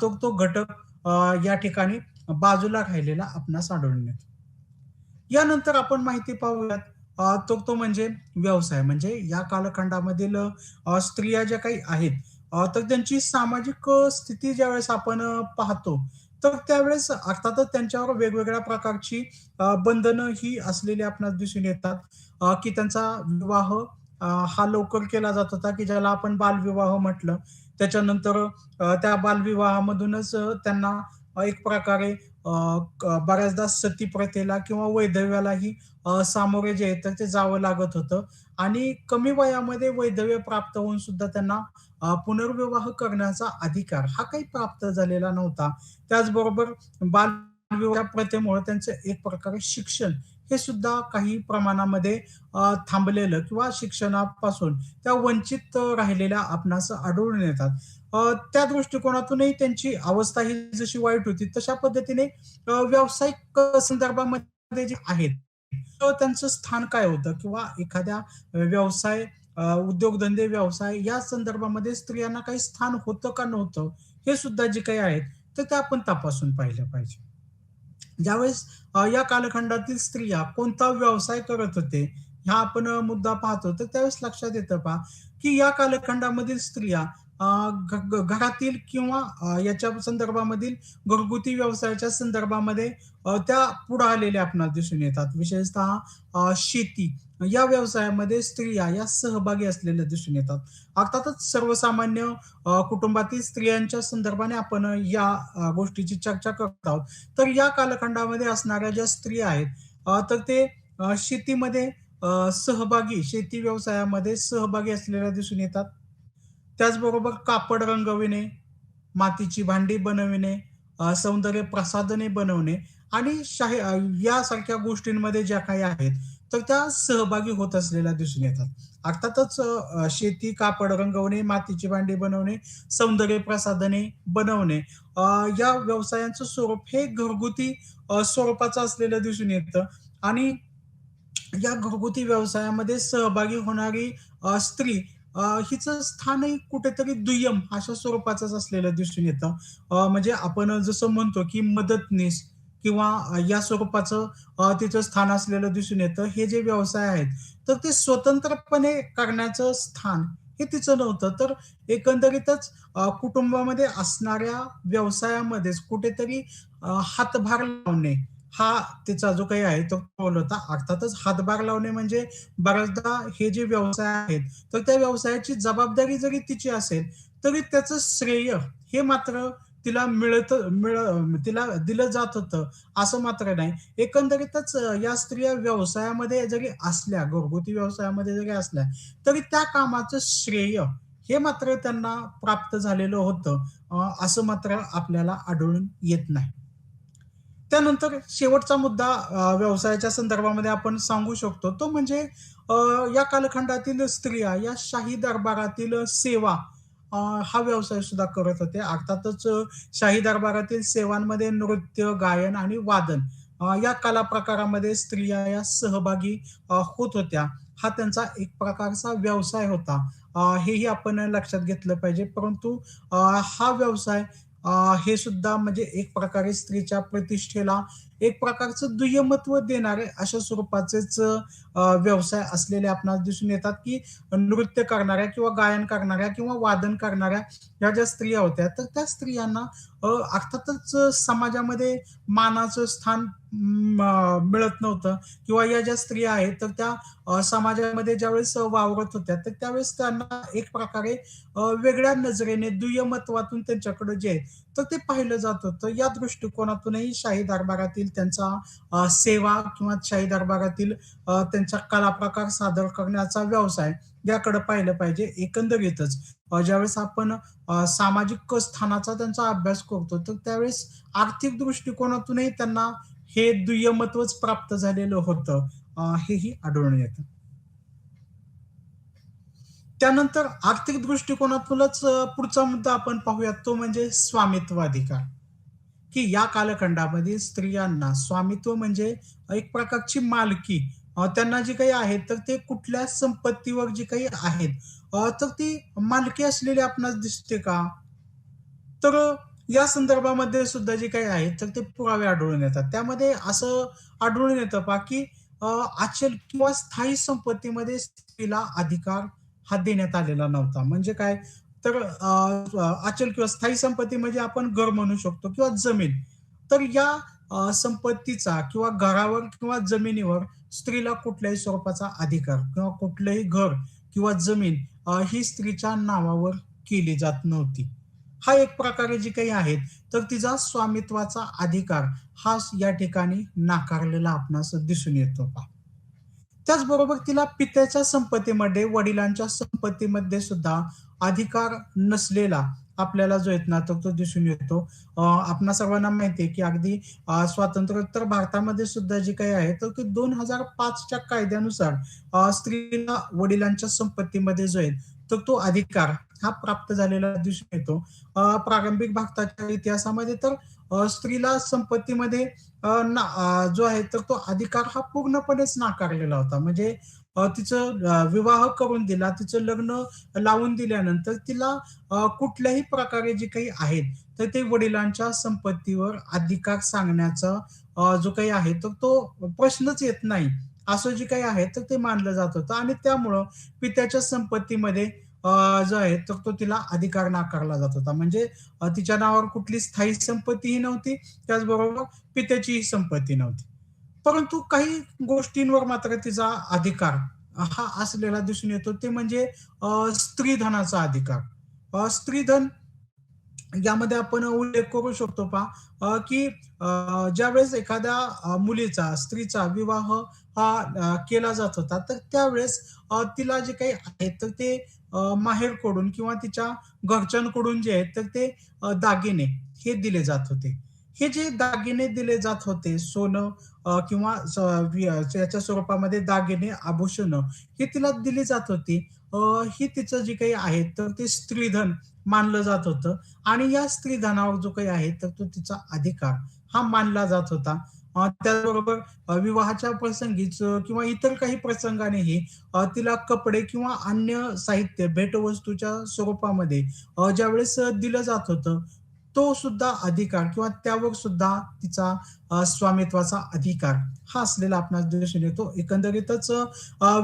तो घटक या ठिकाणी बाजूला राहिलेला आपणास आढळून येतो. यानंतर आपण माहिती पाहूयात तो म्हणजे व्यवसाय. म्हणजे या कालखंडामधील स्त्रिया ज्या काही आहेत, तर त्यांची सामाजिक स्थिती ज्यावेळेस आपण पाहतो, तर त्यावेळेस अर्थातच त्यांच्यावर वेगवेगळ्या प्रकारची बंधनं ही असलेली आपणास दिसून येतात, की त्यांचा विवाह हा लवकर केला जात होता, की ज्याला आपण बालविवाह म्हटलं. त्याच्यानंतर त्या बालविवाहामधूनच त्यांना एक प्रकारे बऱ्याचदा सती प्रथेला किंवा वैधव्यालाही सामोरे जे आहे तर ते जावं लागत होतं आणि कमी वयामध्ये वैधव्य प्राप्त होऊन सुद्धा त्यांना पुनर्विवाह करण्याचा अधिकार हा काही प्राप्त झालेला नव्हता. त्याचबरोबर बालविवाह प्रथेमुळे त्यांचं एक प्रकारे शिक्षण हे सुद्धा काही प्रमाणामध्ये थांबलेलं किंवा शिक्षणापासून त्या वंचित राहिलेल्या आपणास आढळून येतात. त्या दृष्टिकोनातूनही त्यांची अवस्था ही जशी वाईट होती, तशा पद्धतीने व्यावसायिक संदर्भामध्ये जे आहेत, तर त्यांचं स्थान काय होतं किंवा एखाद्या व्यवसाय उद्योगधंदे, व्यवसाय या संदर्भामध्ये स्त्रियांना काही स्थान होतं का नव्हतं, हे सुद्धा जे काही आहेत, तर ते आपण तपासून पाहिलं पाहिजे. ज्यावेळेस या कालखंडातील स्त्रिया कोणता व्यवसाय करत होते, हा आपण मुद्दा पाहतो, तर त्यावेळेस लक्षात येतं पहा, की या कालखंडामधील स्त्रिया अ, घरातील किंवा याच्या संदर्भामधील घरगुती व्यवसायाच्या संदर्भामध्ये त्या पुढे आलेल्या आपणास दिसून येतात. विशेषतः शेती या व्यवसायामध्ये स्त्रिया या सहभागी असलेल्या दिसून येतात. अर्थातच सर्वसामान्य कुटुंबातील स्त्रियांच्या संदर्भाने आपण या गोष्टीची चर्चा करत आहोत. तर या कालखंडामध्ये असणाऱ्या ज्या स्त्रिया आहेत, तर ते शेतीमध्ये शेती व्यवसायामध्ये सहभागी असलेल्या दिसून येतात. त्याचबरोबर कापड रंगविणे, मातीची भांडी बनविणे, सौंदर्य प्रसाधने बनवणे आणि यासारख्या गोष्टींमध्ये ज्या काही आहेत, तर त्या सहभागी होत असलेल्या दिसून येतात. अर्थातच शेती, कापड रंगवणे, मातीची भांडी बनवणे, सौंदर्य प्रसाधने बनवणे अ, या व्यवसायांचं स्वरूप हे घरगुती स्वरूपाचं असलेलं दिसून येतं आणि या घरगुती व्यवसायामध्ये सहभागी होणारी स्त्री हिचं स्थानही कुठेतरी दुय्यम अशा स्वरूपाचंच असलेलं दिसून येतं. म्हणजे आपण जसं म्हणतो, की मदतनीस किंवा या स्वरूपाचं तिचं स्थान असलेलं दिसून येतं. हे जे व्यवसाय आहेत, तर ते स्वतंत्रपणे करण्याचं स्थान हे तिचं नव्हतं. तर एकंदरीतच कुटुंबामध्ये असणाऱ्या व्यवसायामध्येच कुठेतरी हातभार लावणे हा तिचा जो काही आहे तो कौल होता. अर्थातच हातभार लावणे म्हणजे बऱ्याचदा हे जे व्यवसाय आहेत, तर त्या व्यवसायाची जबाबदारी जरी तिची असेल, तरी त्याचं श्रेय हे मात्र तिला दिलं जात होतं, असं मात्र नाही. एकंदरीतच या स्त्रिया व्यवसायामध्ये जरी असल्या, घरगुती व्यवसायामध्ये जरी असल्या, तरी त्या कामाचं श्रेय हे मात्र त्यांना प्राप्त झालेलं होतं. असं मात्र आपल्याला आढळून येत नाही. त्यानंतर शेवटचा मुद्दा व्यवसायाच्या संदर्भामध्ये आपण सांगू शकतो. तो म्हणजे अ, या कालखंडातील स्त्रिया या शाही दरबारातील सेवा अ, हा व्यवसाय सुद्धा करत होत्या. अर्थातच शाही दरबारातील सेवांमध्ये नृत्य, गायन आणि वादन या कला प्रकारामध्ये स्त्रिया या सहभागी होत होत्या. हा त्यांचा एक प्रकारचा व्यवसाय होता. हेही आपण लक्षात घेतलं पाहिजे. परंतु हा व्यवसाय हे सुद्धा म्हणजे एक प्रकारे स्त्रीच्या प्रतिष्ठेला एक प्रकारचं दुय्यमत्व देणारे अशा स्वरूपाचेच व्यवसाय असलेले आपणास दिसून येतात, की नृत्य करणाऱ्या किंवा गायन करणाऱ्या किंवा वादन करणाऱ्या ह्या ज्या स्त्रिया होत्या, तर त्या स्त्रियांना अर्थातच समाजामध्ये मानाचं स्थान मिळत नव्हतं किंवा या ज्या स्त्रिया आहेत, तर त्या समाजामध्ये ज्यावेळेस वावरत होत्या, तर त्यावेळेस त्यांना एक प्रकारे वेगळ्या नजरेने दुय्यमत्वातून त्यांच्याकडे जे आहे, तर ते पाहिलं जात होतं. या दृष्टिकोनातूनही शाही दरबारातील त्यांचा सेवा किंवा शाही दरबारातील त्यांचा कलाप्रकार सादर करण्याचा व्यवसाय याकडे पाहिलं पाहिजे. एकंदरीतच ज्यावेळेस आपण सामाजिक स्थानाचा त्यांचा अभ्यास करतो, तर त्यावेळेस आर्थिक दृष्टिकोनातूनही त्यांना हे दुय्यमत्वच प्राप्त झालेलं होतं. हेही आढळून येतं. त्यानंतर आर्थिक दृष्टिकोनातूनच पुढचा मुद्दा आपण पाहूयात तो म्हणजे स्वामित्व अधिकार, की या कालखंडामध्ये स्त्रियांना स्वामित्व म्हणजे एक प्रकारची मालकी त्यांना जी काही आहे तर ते कुठल्या संपत्तीवर जी काही आहेत तर ती मालकी असलेली आपणास दिसते का? तर या संदर्भामध्ये सुद्धा जे काही आहे, तर ते पुरावे आढळून येतात. त्यामध्ये असं आढळून येतं पहा, की अचल किंवा स्थायी संपत्तीमध्ये स्त्रीला अधिकार हा देण्यात आलेला नव्हता. म्हणजे काय? तर अचल किंवा स्थायी संपत्ती म्हणजे आपण घर म्हणू शकतो किंवा जमीन. तर या संपत्तीचा किंवा घरावर किंवा जमिनीवर स्त्रीला कुठल्याही स्वरूपाचा अधिकार किंवा कुठलंही घर किंवा जमीन ही स्त्रीच्या नावावर केली जात नव्हती. हा एक प्रकारे जी काही आहेत, तर तिचा स्वामित्वाचा अधिकार हा या ठिकाणी नाकारलेला आपणास दिसून येतो पहा. त्याचबरोबर तिला पित्याच्या संपत्तीमध्ये, वडिलांच्या संपत्तीमध्ये सुद्धा अधिकार नसलेला आपल्याला जो आहे ना, तर तो दिसून येतो. आपणा सर्वांना माहिती आहे, की अगदी स्वातंत्र्योत्तर भारतामध्ये सुद्धा जे काही आहे, तर ते 2005 च्या कायद्यानुसार स्त्रीला वडिलांच्या संपत्तीमध्ये जो आहे, तर तो अधिकार हा प्राप्त झालेला दिसून येतो. प्रारंभिक भारताच्या इतिहासामध्ये तर स्त्रीला संपत्तीमध्ये जो आहे तर तो अधिकार हा पूर्णपणेच नाकारलेला होता. म्हणजे तिचं विवाह करून दिला, तिचं लग्न लावून दिल्यानंतर तिला कुठल्याही प्रकारे जे काही आहेत, तर ते वडिलांच्या संपत्तीवर अधिकार सांगण्याचा जो काही आहे, तर तो प्रश्नच येत नाही. असं जे काही आहे, तर ते मानलं जात होतं आणि त्यामुळं पित्याच्या संपत्तीमध्ये जो आहे, तर तो तिला अधिकार नाकारला जात होता. म्हणजे तिच्या नावावर कुठली स्थायी संपत्तीही नव्हती, त्याचबरोबर पित्याचीही संपत्ती नव्हती. परंतु काही गोष्टींवर मात्र तिचा अधिकार हा असलेला दिसून येतो. ते म्हणजे स्त्रीधनाचा अधिकार. स्त्रीधन यामध्ये आपण उल्लेख करू शकतो पहा की ज्यावेळेस एखाद्या मुलीचा, स्त्रीचा विवाह हा केला जात होता, तर त्यावेळेस तिला जे काही आहे, तर ते माहेरकडून किंवा तिच्या घरच्यांकडून जे आहेत, तर ते दागिने हे दिले जात होते. हे जे दागिने दिले जात होते, सोनं किंवा याच्या स्वरूपामध्ये दागिने, आभूषणं ही तिला दिली जात होती. अ, ही तिचं जे काही आहे, तर ते स्त्रीधन मानलं जात होतं आणि या स्त्रीधनावर जो काही आहे, तर तो तिचा अधिकार हा मानला जात होता. त्याचबरोबर विवाहाच्या प्रसंगीच किंवा इतर काही प्रसंगानेही तिला कपडे किंवा अन्य साहित्य भेटवस्तूच्या स्वरूपामध्ये ज्यावेळेस दिलं जात होतं, तो सुद्धा अधिकार किंवा त्यावर सुद्धा तिचा स्वामित्वाचा अधिकार हा असलेला आपणास दिसून येतो. एकंदरीतच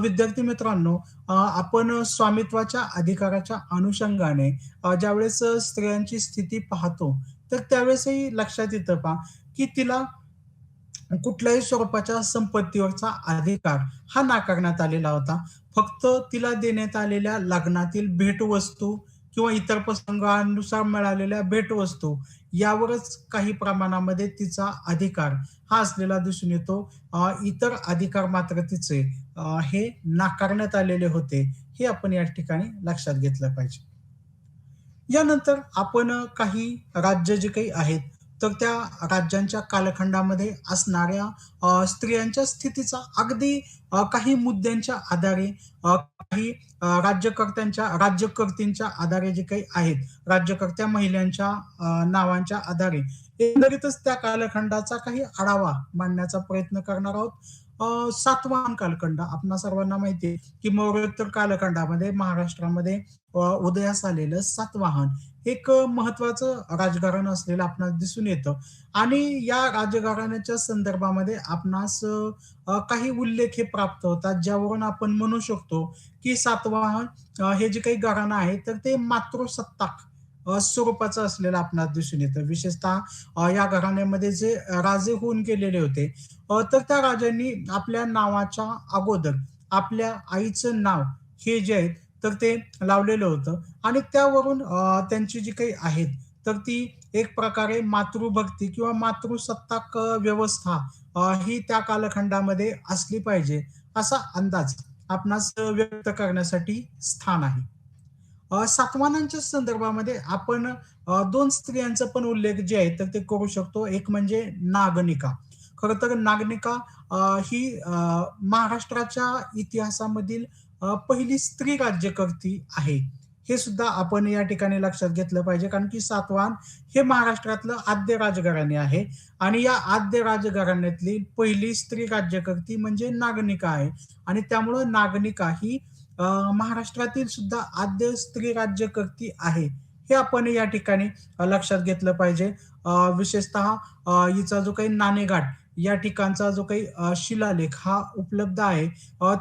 विद्यार्थी मित्रांनो, आपण स्वामित्वाच्या अधिकाराच्या अनुषंगाने ज्यावेळेस स्त्रियांची स्थिती पाहतो, तर त्यावेळेसही लक्षात येतं पहा, की तिला कुठल्याही स्वरूपाच्या संपत्तीवरचा अधिकार हा नाकारण्यात आलेला होता. फक्त तिला देण्यात आलेल्या लग्नातील भेटवस्तू किंवा इतर प्रसंगानुसार मिळालेल्या भेटवस्तू यावरच काही प्रमाणामध्ये तिचा अधिकार हा असलेला दिसून येतो. इतर अधिकार मात्र तिचे हे नाकारण्यात आलेले होते. हे आपण या ठिकाणी लक्षात घेतलं पाहिजे. यानंतर आपण काही राज्य जे काही आहेत, तर त्या राज्यांच्या कालखंडामध्ये असणाऱ्या स्त्रियांच्या स्थितीचा अगदी काही मुद्द्यांच्या आधारे काही राज्यकर्त्यांच्या आधारे जे काही आहेत, राज्यकर्त्या महिलांच्या नावांच्या आधारे एकंदरीतच त्या कालखंडाचा काही आढावा मांडण्याचा प्रयत्न करणार आहोत. सातवाहन कालखंड आपणा सर्वांना माहिती आहे, की मौर्योत्तर कालखंडामध्ये महाराष्ट्रामध्ये उदयास आलेलं सातवाहन एक महत्वाचं राजकारण असलेलं आपणास दिसून येतं आणि या राजघराण्याच्या संदर्भामध्ये आपणास काही उल्लेख हे प्राप्त होतात, ज्यावरून आपण म्हणू शकतो, की सातवाहन हे जे काही घराणं आहे, तर ते मातृसत्ताक स्वरूपाचं असलेलं आपणास दिसून येतं. विशेषतः या घराण्यामध्ये जे राजे होऊन गेलेले होते, तर त्या राजांनी आपल्या नावाच्या अगोदर आपल्या आईचं नाव हे जे आहे तर ते लावलेलं होतं आणि त्यावरून त्यांची जी काही आहेत, तर ती एक प्रकारे मातृभक्ती किंवा मातृसत्ताक व्यवस्था ही त्या कालखंडामध्ये असली पाहिजे, असा अंदाज आपणास व्यक्त करण्यासाठी स्थान आहे. सातवाहनांच्या संदर्भामध्ये आपण 2 स्त्रियांचा पण उल्लेख जे आहे, तर ते करू शकतो. एक म्हणजे नागनिका. खरं तर नागनिका ही महाराष्ट्राच्या इतिहासामधील पहिली स्त्री राज्यकर्ती आहे. हे सुद्धा आपण या ठिकाणी लक्षात घेतलं पाहिजे. कारण की सातवाहन हे महाराष्ट्रातलं आद्य राजघराणे आहे आणि या आद्य राजघराण्यातली पहिली स्त्री राज्यकर्ती म्हणजे नागनिका आहे आणि त्यामुळं नागनिका ही महाराष्ट्रातील सुद्धा आद्य स्त्री राज्यकर्ती आहे. हे आपण या ठिकाणी लक्षात घेतलं पाहिजे. विशेषतः हिचा जो काही नाणेघाट या ठिकाणचा जो काही शिलालेख हा उपलब्ध आहे.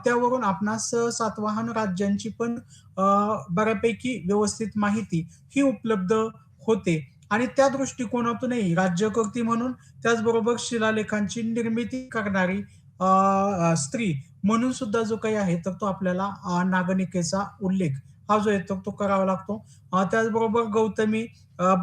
त्यावरून आपणास सातवाहन राज्यांची पण अ, बऱ्यापैकी व्यवस्थित माहिती ही उपलब्ध होते आणि त्या दृष्टिकोनातूनही राज्यकर्ती म्हणून त्याचबरोबर शिलालेखांची निर्मिती करणारी अ, स्त्री म्हणून सुद्धा जो काही आहे, तर तो आपल्याला नागनिकेचा उल्लेख हा जो आहे, तर तो करावा लागतो. त्याचबरोबर गौतमी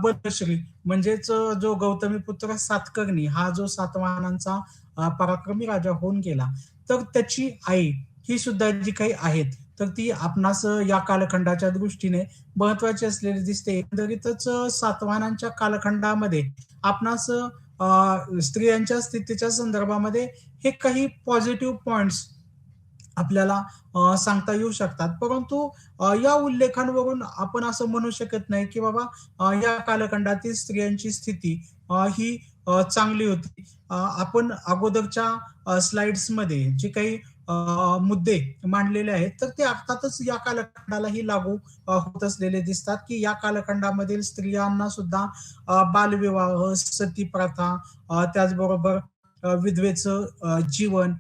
बलश्री म्हणजेच जो गौतमीपुत्र सातकर्णी हा जो सातवाहनांचा पराक्रमी राजा होऊन गेला, तर त्याची आई ही सुद्धा जी काही आहेत, तर ती आपणास या कालखंडाच्या दृष्टीने महत्त्वाची असलेली दिसते. एकंदरीतच सातवाहनांच्या कालखंडामध्ये आपणास स्त्रियांच्या स्थितीच्या संदर्भामध्ये हे काही पॉझिटिव्ह पॉइंट्स आपल्याला सांगता येऊ शकतात. परंतु या उल्लेखांवरून आपण असं म्हणू शकत नाही, की बाबा या कालखंडातील स्त्रियांची स्थिती ही चांगली होती. आपण अगोदरच्या स्लाइड्समध्ये जे काही मुद्दे मांडलेले आहेत, तर ते अर्थातच या कालखंडालाही लागू होत असलेले दिसतात, की या कालखंडामधील स्त्रियांना सुद्धा बालविवाह, सतीप्रथा त्याचबरोबर विधवेचं जीवन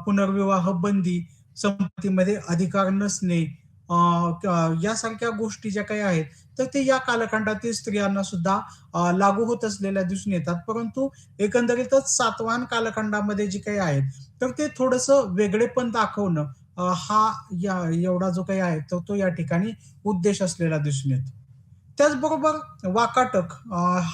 पुनर्विवाह बंदी, संपत्तीमध्ये अधिकार नसणे, यासारख्या गोष्टी ज्या काही आहेत, तर ते या कालखंडातील स्त्रियांना सुद्धा लागू होत असलेल्या दिसून येतात. परंतु एकंदरीतच सातवाहन कालखंडामध्ये जे काही आहेत, तर ते थोडंसं वेगळेपण दाखवणं हा एवढा जो काही आहे, तर तो या ठिकाणी उद्देश असलेला दिसून येतो. त्याचबरोबर वाकाटक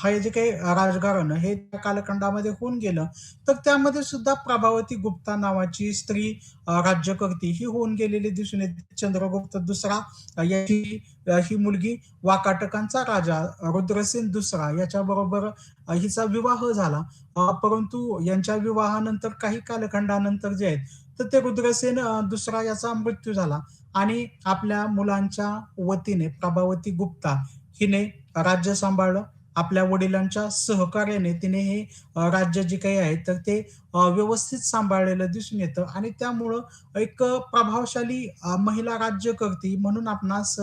हे जे काही राजकारण हे त्या कालखंडामध्ये होऊन गेलं, तर त्यामध्ये सुद्धा प्रभावती गुप्ता नावाची स्त्री राज्यकर्ती ही होऊन गेलेली दिसून येते. चंद्रगुप्त दुसरा याची ही मुलगी वाकाटकांचा राजा रुद्रसेन दुसरा याच्याबरोबर हिचा विवाह झाला. परंतु यांच्या विवाहानंतर काही कालखंडानंतर जे आहेत, तर ते रुद्रसेन दुसरा याचा मृत्यू झाला आणि आपल्या मुलांच्या वतीने प्रभावती गुप्ता हिने राज्य सांभाळलं. आपल्या वडिलांच्या सहकार्याने तिने हे राज्य जे काही आहे, तर ते व्यवस्थित सांभाळलेलं दिसून येतं आणि त्यामुळं एक प्रभावशाली महिला राज्यकर्ती म्हणून आपणास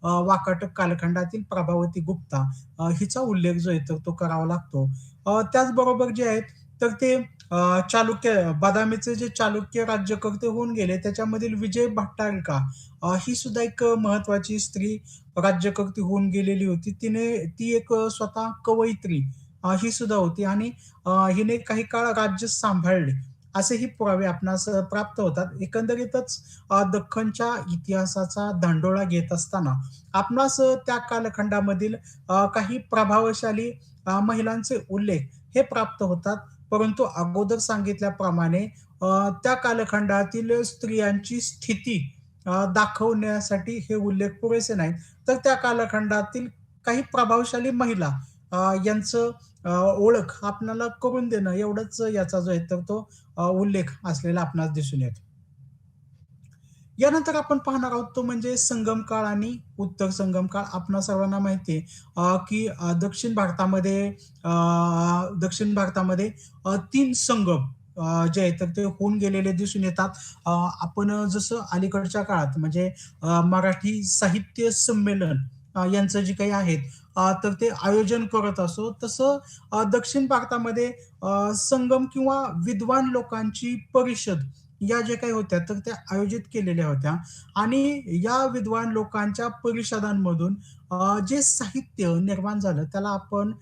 वाकाटक कालखंडातील प्रभावती गुप्ता हिचा उल्लेख जो आहे, तर तो करावा लागतो. त्याचबरोबर जे आहेत, तर ते चालुक्य बदामीचे जे चालुक्य राज्यकर्ते होऊन गेले, त्याच्यामधील विजय भट्टारिका ही सुद्धा एक महत्त्वाची स्त्री राज्यकर्ती होऊन गेलेली होती. ती एक स्वतः कवयित्री ही सुद्धा होती आणि हिने काही काळ राज्य सांभाळले. असेही पुरावे आपणास प्राप्त होतात. एकंदरीतच दख्खनच्या इतिहासाचा धांडोळा घेत असताना आपणास त्या कालखंडामधील काही प्रभावशाली महिलांचे उल्लेख हे प्राप्त होतात. परंतु अगोदर सांगितल्याप्रमाणे त्या कालखंडातील स्त्रियांची स्थिती दाखवण्यासाठी हे उल्लेख पुरेसे नाहीत. तर त्या कालखंडातील काही प्रभावशाली महिला यांचं ओळख आपल्याला करून देणं एवढंच याचा जो आहे तर तो उल्लेख असलेला आपणास दिसून येतो. यानंतर आपण पाहणार आहोत तो म्हणजे संगम काळ आणि उत्तर संगम काळ. आपणा सर्वांना माहिती आहे की दक्षिण भारतामध्ये 3 संगम जे आहेत तर ते होऊन गेलेले दिसून येतात. आपण जसं अलीकडच्या काळात म्हणजे मराठी साहित्य संमेलन यांचं जे काही आहेत तर ते आयोजन करत असो, तसं दक्षिण भारतामध्ये संगम किंवा विद्वान लोकांची परिषद या ज्या काही होत्या, तर त्या आयोजित केलेल्या होत्या आणि या विद्वान लोकांच्या परिषदांमधून जे साहित्य निर्माण झालं, त्याला आपण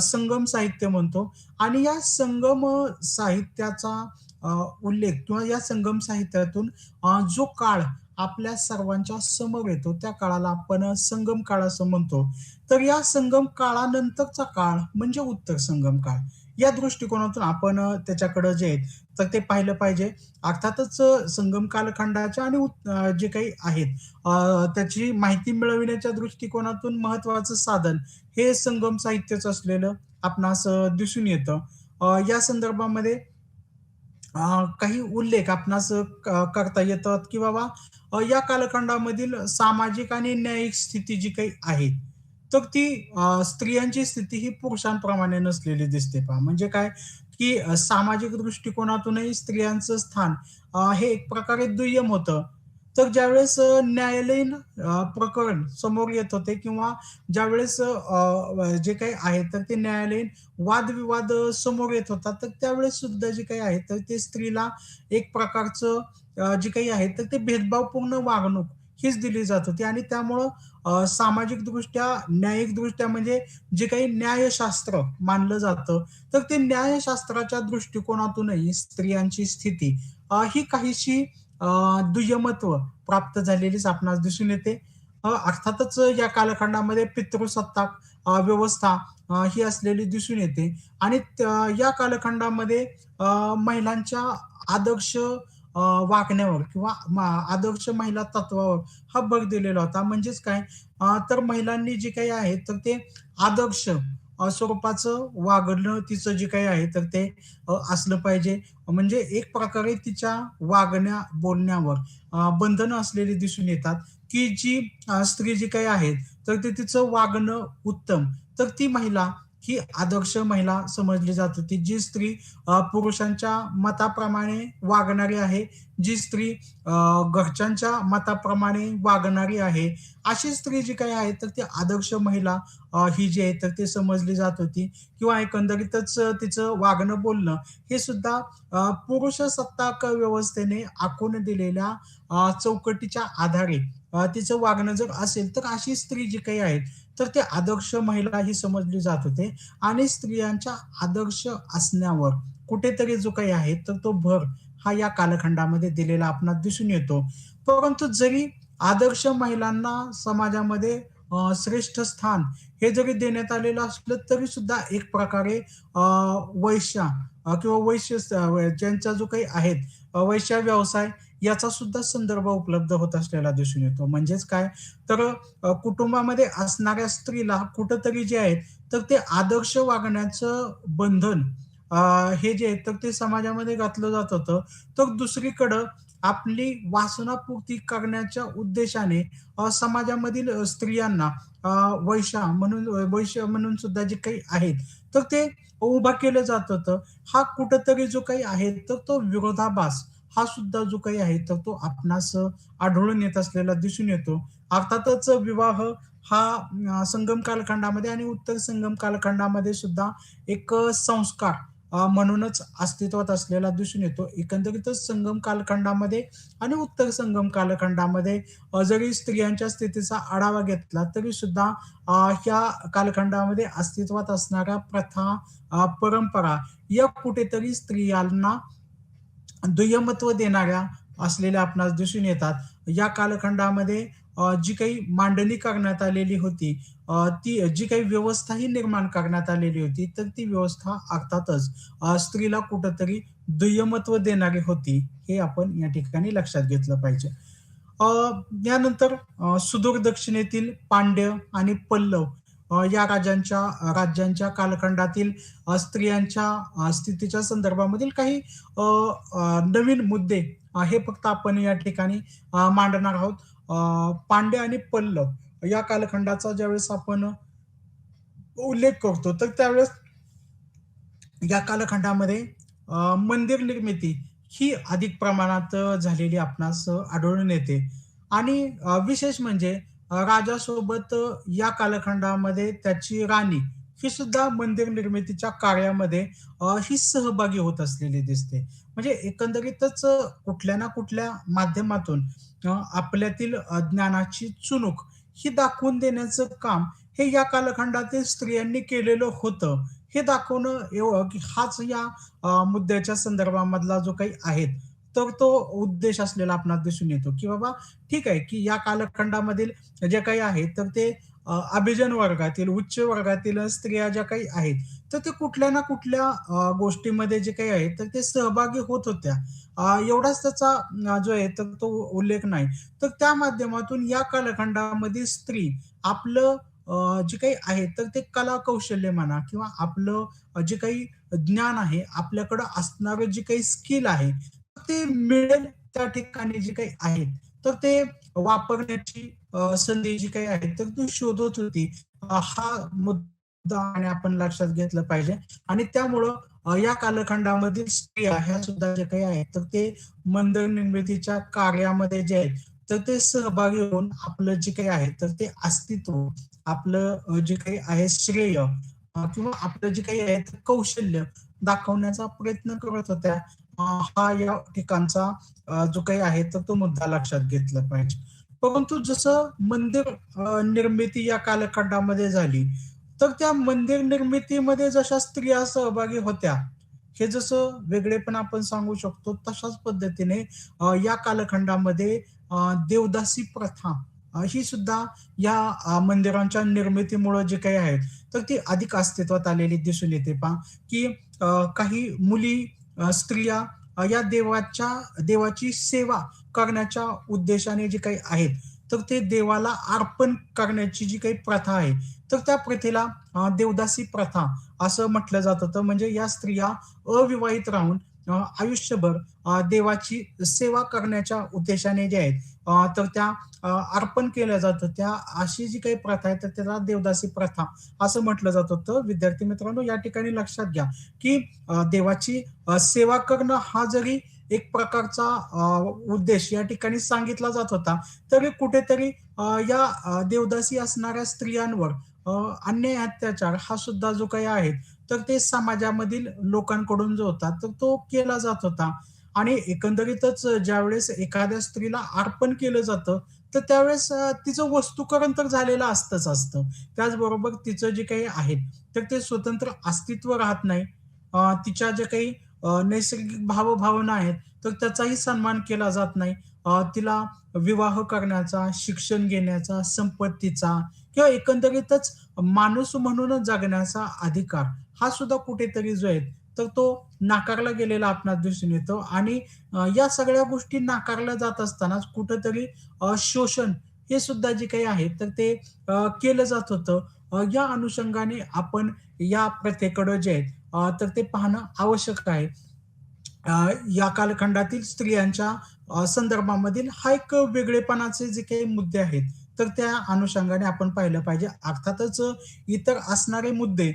संगम साहित्य म्हणतो आणि या संगम साहित्याचा अ, उल्लेख किंवा या संगम साहित्यातून जो काळ आपल्या सर्वांच्या समोर येतो, त्या काळाला आपण संगम काळ असं म्हणतो. तर या संगम काळानंतरचा काळ म्हणजे उत्तर संगम काळ. या दृष्टिकोनातून आपण त्याच्याकडं जे आहे, तर ते पाहिलं पाहिजे. अर्थातच संगम कालखंडाच्या आणि जे काही आहेत त्याची माहिती मिळविण्याच्या दृष्टिकोनातून महत्त्वाचं साधन हे संगम साहित्यच असलेलं आपणास दिसून येतं. या संदर्भामध्ये काही उल्लेख आपणास करता येतात, की बाबा या कालखंडामधील सामाजिक आणि न्यायिक स्थिती जी काही आहे, तर ती स्त्रियांची स्थिती ही पुरुषांप्रमाणे नसलेली दिसते पहा. म्हणजे काय, की सामाजिक दृष्टिकोनातूनही स्त्रियांचं स्थान हे एक प्रकारे दुय्यम होतं. तर ज्यावेळेस न्यायालयीन प्रकरण समोर येत होते किंवा ज्यावेळेस जे काही आहे तर ते न्यायालयीन वादविवाद समोर येत होता, तर त्यावेळेस सुद्धा जे काही आहे, तर ते स्त्रीला एक प्रकारचं जे काही आहे, तर ते भेदभावपूर्ण वागणूक हीच दिली जात होती आणि त्यामुळं सामाजिकदृष्ट्या, न्यायिकदृष्ट्या म्हणजे जे काही न्यायशास्त्र मानलं जातं, तर ते न्यायशास्त्राच्या दृष्टिकोनातूनही स्त्रियांची स्थिती ही काहीशी दुय्यमत्व प्राप्त झालेलीच आपणास दिसून येते. अर्थातच या कालखंडामध्ये पितृसत्ताक व्यवस्था ही असलेली दिसून येते आणि या कालखंडामध्ये महिलांच्या आदर्श वागण्यावर किंवा आदर्श महिला तत्वावर हा भर दिलेला होता. म्हणजेच काय तर महिलांनी जे काही आहे तर ते आदर्श स्वरूपाचं वागणं तिचं जे काही आहे तर ते असलं पाहिजे. म्हणजे एक प्रकारे तिच्या वागण्या, बोलण्यावर बंधनं असलेली दिसून येतात, की जी स्त्री जी काही आहे तर ते तिचं वागणं उत्तम. तर ती महिला ही आदर्श महिला समजली जात होती. जी स्त्री पुरुषांच्या मताप्रमाणे वागणारी आहे, जी स्त्री घरच्यांच्या मताप्रमाणे वागणारी आहे, अशी स्त्री जी काही आहे, तर ती आदर्श महिला ही जी आहे, तर ती समजली जात होती किंवा एकंदरीतच तिचं वागणं, बोलणं हे सुद्धा पुरुषसत्ताक व्यवस्थेने आखून दिलेल्या चौकटीच्या आधारे तिचं वागणं जर असेल, तर अशी स्त्री जी काही आहे, तर ते आदर्श महिला ही समजली जात होते आणि स्त्रियांच्या आदर्श असण्यावर कुठेतरी जो काही आहे, तर तो भर हा या कालखंडामध्ये दिलेला आपणास दिसून येतो. परंतु जरी आदर्श महिलांना समाजामध्ये श्रेष्ठ स्थान हे जरी देण्यात आलेलं असलं तरी सुद्धा एक प्रकारे वैश्या किंवा ज्यांचा जो काही आहेत वैश्य व्यवसाय याचा सुद्धा संदर्भ उपलब्ध होत असलेला दिसून येतो. म्हणजेच काय तर कुटुंबामध्ये असणाऱ्या स्त्रीला कुठेतरी जे आहे तर ते आदर्श वागण्याचं बंधन अ, हे जे आहे तर ते समाजामध्ये घातलं जात होतं. तर दुसरीकडं आपली वासनापूर्ती करण्याच्या उद्देशाने समाजामधील स्त्रियांना अ, वैश्य म्हणून सुद्धा जे काही आहेत, तर ते उभा केलं जात होतं. हा कुठेतरी जो काही आहे, तर तो विरोधाभास हा सुद्धा जो काही आहे, तर तो आपणास आढळून येत असलेला दिसून येतो. अर्थातच विवाह हा संगम कालखंडामध्ये आणि उत्तर संगम कालखंडामध्ये सुद्धा एक संस्कार म्हणूनच अस्तित्वात असलेला दिसून येतो. एकंदरीतच संगम कालखंडामध्ये आणि उत्तर संगम कालखंडामध्ये जरी स्त्रियांच्या स्थितीचा आढावा घेतला तरी सुद्धा ह्या कालखंडामध्ये अस्तित्वात असणाऱ्या प्रथा, परंपरा या कुठेतरी स्त्रियांना दुय्यमत्व देणाऱ्या असलेल्या आपणास दिसून येतात. या कालखंडामध्ये जी काही मांडणी करण्यात आलेली होती, ती जी काही व्यवस्था ही निर्माण करण्यात आलेली होती, तर ती व्यवस्था अर्थातच स्त्रीला कुठेतरी दुय्यमत्व देणारी होती, हे आपण या ठिकाणी लक्षात घेतलं पाहिजे. अ, यानंतर सुदूर दक्षिणेतील पांड्य आणि पल्लव राज्यांच्या कालखंडातील स्त्रियांच्या स्थितीच्या संदर्भामधील काही अ, नवीन मुद्दे हे फक्त आपण या ठिकाणी मांडणार आहोत. पांड्य आणि पल्लव या कालखंडाचा ज्यावेळेस आपण उल्लेख करतो, तर त्यावेळेस या कालखंडामध्ये मंदिर निर्मिती ही अधिक प्रमाणात झालेली आपणास आढळून येते आणि विशेष म्हणजे राजासोबत या कालखंडामध्ये त्याची राणी ही सुद्धा मंदिर निर्मितीच्या कार्यामध्ये ही सहभागी होत असलेली दिसते. म्हणजे एकंदरीतच कुठल्या ना कुठल्या माध्यमातून आपल्यातील ज्ञानाची चुणूक ही दाखवून देण्याचं काम हे या कालखंडातील स्त्रियांनी केलेलं होतं. हे दाखवणं की हाच या मुद्द्याच्या संदर्भामधला जो काही आहे, तर तो उद्देश असलेला आपणास दिसून येतो, की बाबा ठीक आहे, की या कालखंडामधील जे काही आहे, तर ते अभिजन वर्गातील, उच्च वर्गातील स्त्रिया ज्या काही आहेत, तर ते कुठल्या ना कुठल्या गोष्टीमध्ये जे काही आहे, तर ते सहभागी होत होत्या. एवढाच त्याचा जो आहे, तर तो उल्लेख नाही. तर त्या माध्यमातून या कालखंडामध्ये स्त्री आपलं जे काही आहे, तर ते कला कौशल्य म्हणा किंवा आपलं जे काही ज्ञान आहे, आपल्याकडं असणारं जे काही स्किल आहे, ते मिळेल त्या ठिकाणी जे काही आहे, तर ते वापरण्याची संधी जी काही आहे, तर ती शोधत होती. हा मुद्दा आणि आपण लक्षात घेतलं पाहिजे आणि त्यामुळं या कालखंडामधील स्त्रिया ह्या सुद्धा जे काही आहेत, तर ते मंदिर निर्मितीच्या कार्यामध्ये जे आहेत, तर ते सहभागी होऊन आपलं जे काही आहे, तर ते अस्तित्व आपलं जे काही आहे श्रेय किंवा आपलं जे काही आहे ते कौशल्य दाखवण्याचा प्रयत्न करत होत्या. हा या ठिकाणचा जो काही आहे तर तो मुद्दा लक्षात घेतला पाहिजे. परंतु जसं मंदिर निर्मिती या कालखंडामध्ये झाली, तर त्या मंदिर निर्मितीमध्ये जशा स्त्रिया सहभागी होत्या, हे जसं वेगळेपण आपण सांगू शकतो, तशाच पद्धतीने या कालखंडामध्ये देवदासी प्रथा ही सुद्धा या मंदिरांच्या निर्मितीमुळं जे काही आहे, तर ती अधिक अस्तित्वात आलेली दिसून येते पहा, की काही मुली, स्त्रिया या देवाची सेवा करण्याच्या उद्देशाने जे काही आहेत, तर ते देवाला अर्पण करण्याची जी काही प्रथा आहे, तर त्या प्रथेला देवदासी प्रथा असं म्हटलं जात होतं. म्हणजे या स्त्रिया अविवाहित राहून आयुष्यभर देवाची सेवा करण्याच्या उद्देशाने जे आहेत, तर त्या अर्पण केल्या जात होत्या. अशी जी काही प्रथा आहे, तर त्याला देवदासी प्रथा असं म्हटलं जात होतं. विद्यार्थी मित्रांनो, या ठिकाणी लक्षात घ्या, की देवाची सेवा करणं हा जरी एक प्रकारचा उद्देश या ठिकाणी सांगितला जात होता, तरी कुठेतरी या देवदासी असणाऱ्या स्त्रियांवर अन्याय, अत्याचार हा सुद्धा जो काही आहे, तर ते समाजामधील लोकांकडून जो होता, तर तो केला जात होता. आणि एकंदरीतच ज्यावेळेस एखाद्या स्त्रीला अर्पण केलं जातं, तर त्यावेळेस तिचं वस्तुकरण तर झालेलं असतं. त्याचबरोबर तिचं जे काही आहे, तर ते स्वतंत्र अस्तित्व राहत नाही. तिच्या ज्या काही नैसर्गिक भावभावना आहेत, तर त्याचाही सन्मान केला जात नाही. तिला विवाह करण्याचा, शिक्षण घेण्याचा, संपत्तीचा किंवा एकंदरीतच माणूस म्हणून जगण्याचा अधिकार हा सुद्धा कुठेतरी जो आहे, तर तो नाकारला गेलेला आपणास दिसून येतो आणि या सगळ्या गोष्टी नाकारल्या जात असतानाच कुठेतरी शोषण हे सुद्धा जे काही आहे, तर ते केलं जात होतं. या अनुषंगाने आपण या प्रथेकडं जे आहे तर ते पाहणं आवश्यक आहे. या कालखंडातील स्त्रियांच्या संदर्भामधील हा एक वेगळेपणाचे जे काही मुद्दे आहेत, तर त्या अनुषंगाने आपण पाहिलं पाहिजे. अर्थातच इतर असणारे मुद्दे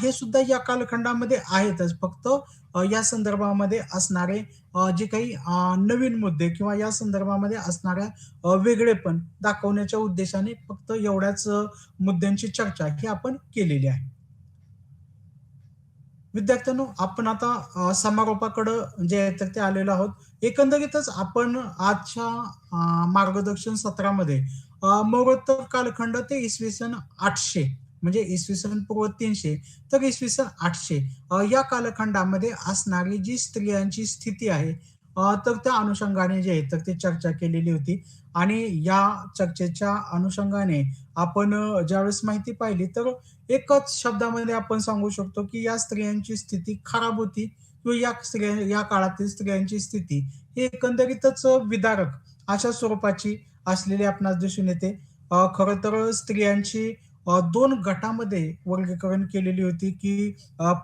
हे सुद्धा या कालखंडामध्ये आहेतच. फक्त या संदर्भामध्ये असणारे जे काही नवीन मुद्दे किंवा या संदर्भामध्ये असणाऱ्या वेगळेपण दाखवण्याच्या उद्देशाने फक्त एवढ्याच मुद्द्यांची चर्चा ही आपण केलेली आहे. विद्यार्थ्यांनो, आपण आता समारोपाकडं जे आहे तर ते आलेलो आहोत. एकंदरीतच आपण आजच्या मार्गदर्शन सत्रामध्ये मौर्योत्तर कालखंड ते इसवी सन 800 म्हणजे इसवी सन पूर्व 300 तर इसवी सन 800 या कालखंडामध्ये असणारी जी स्त्रियांची स्थिती आहे तर त्या अनुषंगाने जे आहे तर ते चर्चा केलेली होती आणि या चर्चेच्या अनुषंगाने आपण ज्यावेळेस माहिती पाहिली तर एकच शब्दामध्ये आपण सांगू शकतो, की या स्त्रियांची स्थिती खराब होती किंवा या स्त्रिया या काळातील स्त्रियांची स्थिती ही एकंदरीतच विदारक अशा स्वरूपाची असलेली आपणास दिसून येते. खरं तर स्त्रियांची 2 गटामध्ये वर्गीकरण केलेली होती, की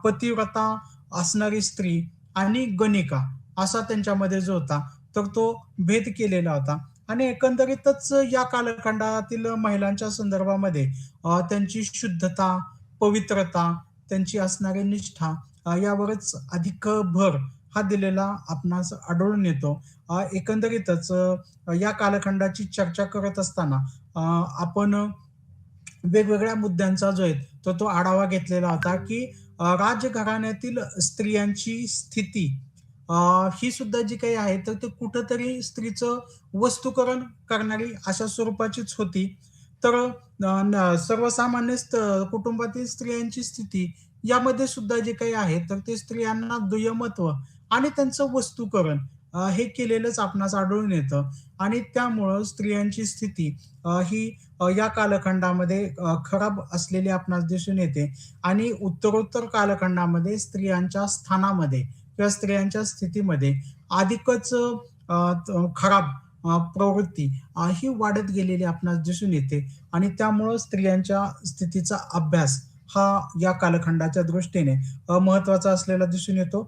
पतिव्रता असणारी स्त्री आणि गणिका असा त्यांच्यामध्ये जो होता, तर तो भेद केलेला होता आणि एकंदरीतच या कालखंडातील महिलांच्या संदर्भामध्ये त्यांची शुद्धता, पवित्रता, त्यांची असणारी निष्ठा यावरच अधिक भर हा दिलेला आपणास आढळून येतो. एकंदरीतच या कालखंडाची चर्चा करत असताना आपण वेगवेगळ्या मुद्द्यांचा जो आहे, तर तो आढावा घेतलेला होता, की राजघराण्यातील स्त्रियांची स्थिती अ, ही सुद्धा जी काही आहे, तर ते कुठेतरी स्त्रीचं वस्तुकरण करणारी अशा स्वरूपाचीच होती. तर सर्वसामान्य कुटुंबातील स्त्रियांची स्थिती यामध्ये सुद्धा जे काही आहे, तर ते स्त्रियांना दुय्यमत्व आणि त्यांचं वस्तुकरण हे केलेलंच आपणास आढळून येतं आणि त्यामुळं स्त्रियांची स्थिती ही या कालखंडामध्ये खराब असलेली आपणास दिसून येते आणि उत्तरोत्तर कालखंडामध्ये स्त्रियांच्या स्थानामध्ये किंवा स्त्रियांच्या स्थितीमध्ये अधिकच खराब प्रवृत्ती ही वाढत गेलेली आपणास दिसून येते आणि त्यामुळं स्त्रियांच्या स्थितीचा अभ्यास हा या कालखंडाच्या दृष्टीने महत्त्वाचा असलेला दिसून येतो.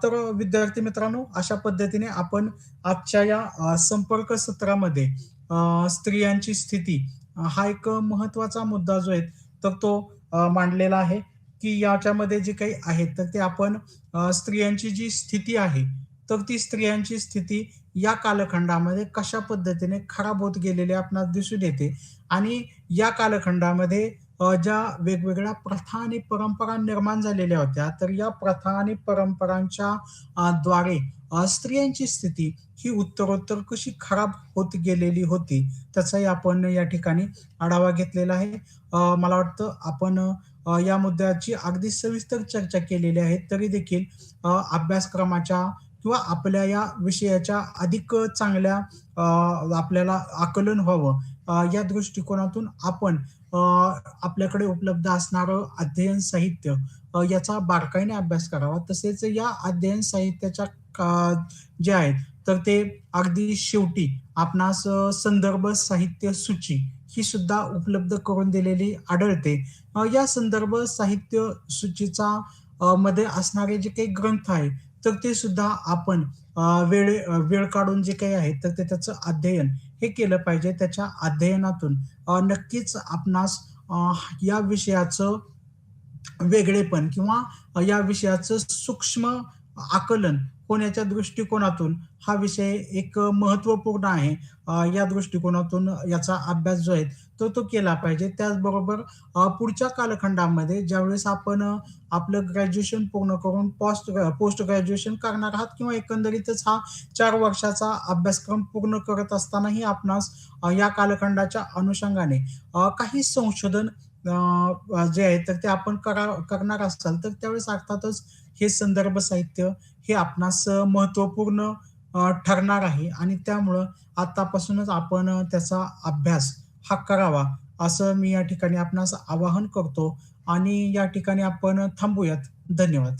तर विद्यार्थी मित्रांनो, अशा पद्धतीने आपण आजच्या या संपर्क सत्रामध्ये स्त्रियांची स्थिती हा एक महत्त्वाचा मुद्दा जो आहे, तर तो मांडलेला आहे, की याच्यामध्ये जे काही आहे, तर ते आपण स्त्रियांची जी स्थिती आहे, तर ती स्त्रियांची स्थिती या कालखंडामध्ये कशा पद्धतीने खराब होत गेलेली आपणास दिसून येते आणि या कालखंडामध्ये ज्या वेगवेगळ्या प्रथा आणि परंपरा निर्माण झालेल्या होत्या, तर या प्रथा आणि परंपरांच्या द्वारे स्त्रियांची स्थिती ही उत्तरोत्तर कशी खराब होत गेलेली होती, त्याचाही आपण या ठिकाणी आढावा घेतलेला आहे. मला वाटतं आपण या मुद्द्याची अगदी सविस्तर चर्चा केलेली आहे. तरी देखील अभ्यासक्रमाच्या किंवा आपल्या या विषयाच्या अधिक चांगल्या आपल्याला आकलन व्हावं या दृष्टिकोनातून आपण आपल्याकडे उपलब्ध असणारं अध्ययन साहित्य याचा बारकाईने अभ्यास करावा. तसेच या अध्ययन साहित्याच्या जे आहेत, तर ते अगदी शेवटी आपणास संदर्भ साहित्य सूची ही सुद्धा उपलब्ध करून दिलेली आढळते. या संदर्भ साहित्य सूचीचा मध्ये असणारे जे काही ग्रंथ आहेत, तर ते सुद्धा आपण वेळ काढून जे काही आहे, तर ते त्याचं अध्ययन हे केलं पाहिजे. त्याच्या अध्ययनातून नक्कीच आपणास या विषयाचं वेगळेपण किंवा या विषयाचं सूक्ष्म आकलन होण्याच्या दृष्टिकोनातून हा विषय एक महत्त्वपूर्ण आहे. या दृष्टिकोनातून याचा अभ्यास जो आहे तो केला पाहिजे. त्याचबरोबर पुढच्या कालखंडामध्ये ज्यावेळेस आपण आपलं ग्रॅज्युएशन पूर्ण करून पोस्ट ग्रॅज्युएशन करणार आहात किंवा एकंदरीतच हा 4 वर्षाचा अभ्यासक्रम पूर्ण करत असतानाही आपणास या कालखंडाच्या अनुषंगाने काही संशोधन जे आहे तर ते आपण करणार असाल तर त्यावेळेस अर्थातच हे संदर्भ साहित्य हे आपणास महत्त्वपूर्ण ठरणार आहे आणि त्यामुळं आतापासूनच आपण त्याचा अभ्यास हा करावा असं मी या ठिकाणी आपणास आवाहन करतो आणि या ठिकाणी आपण थांबूयात. धन्यवाद.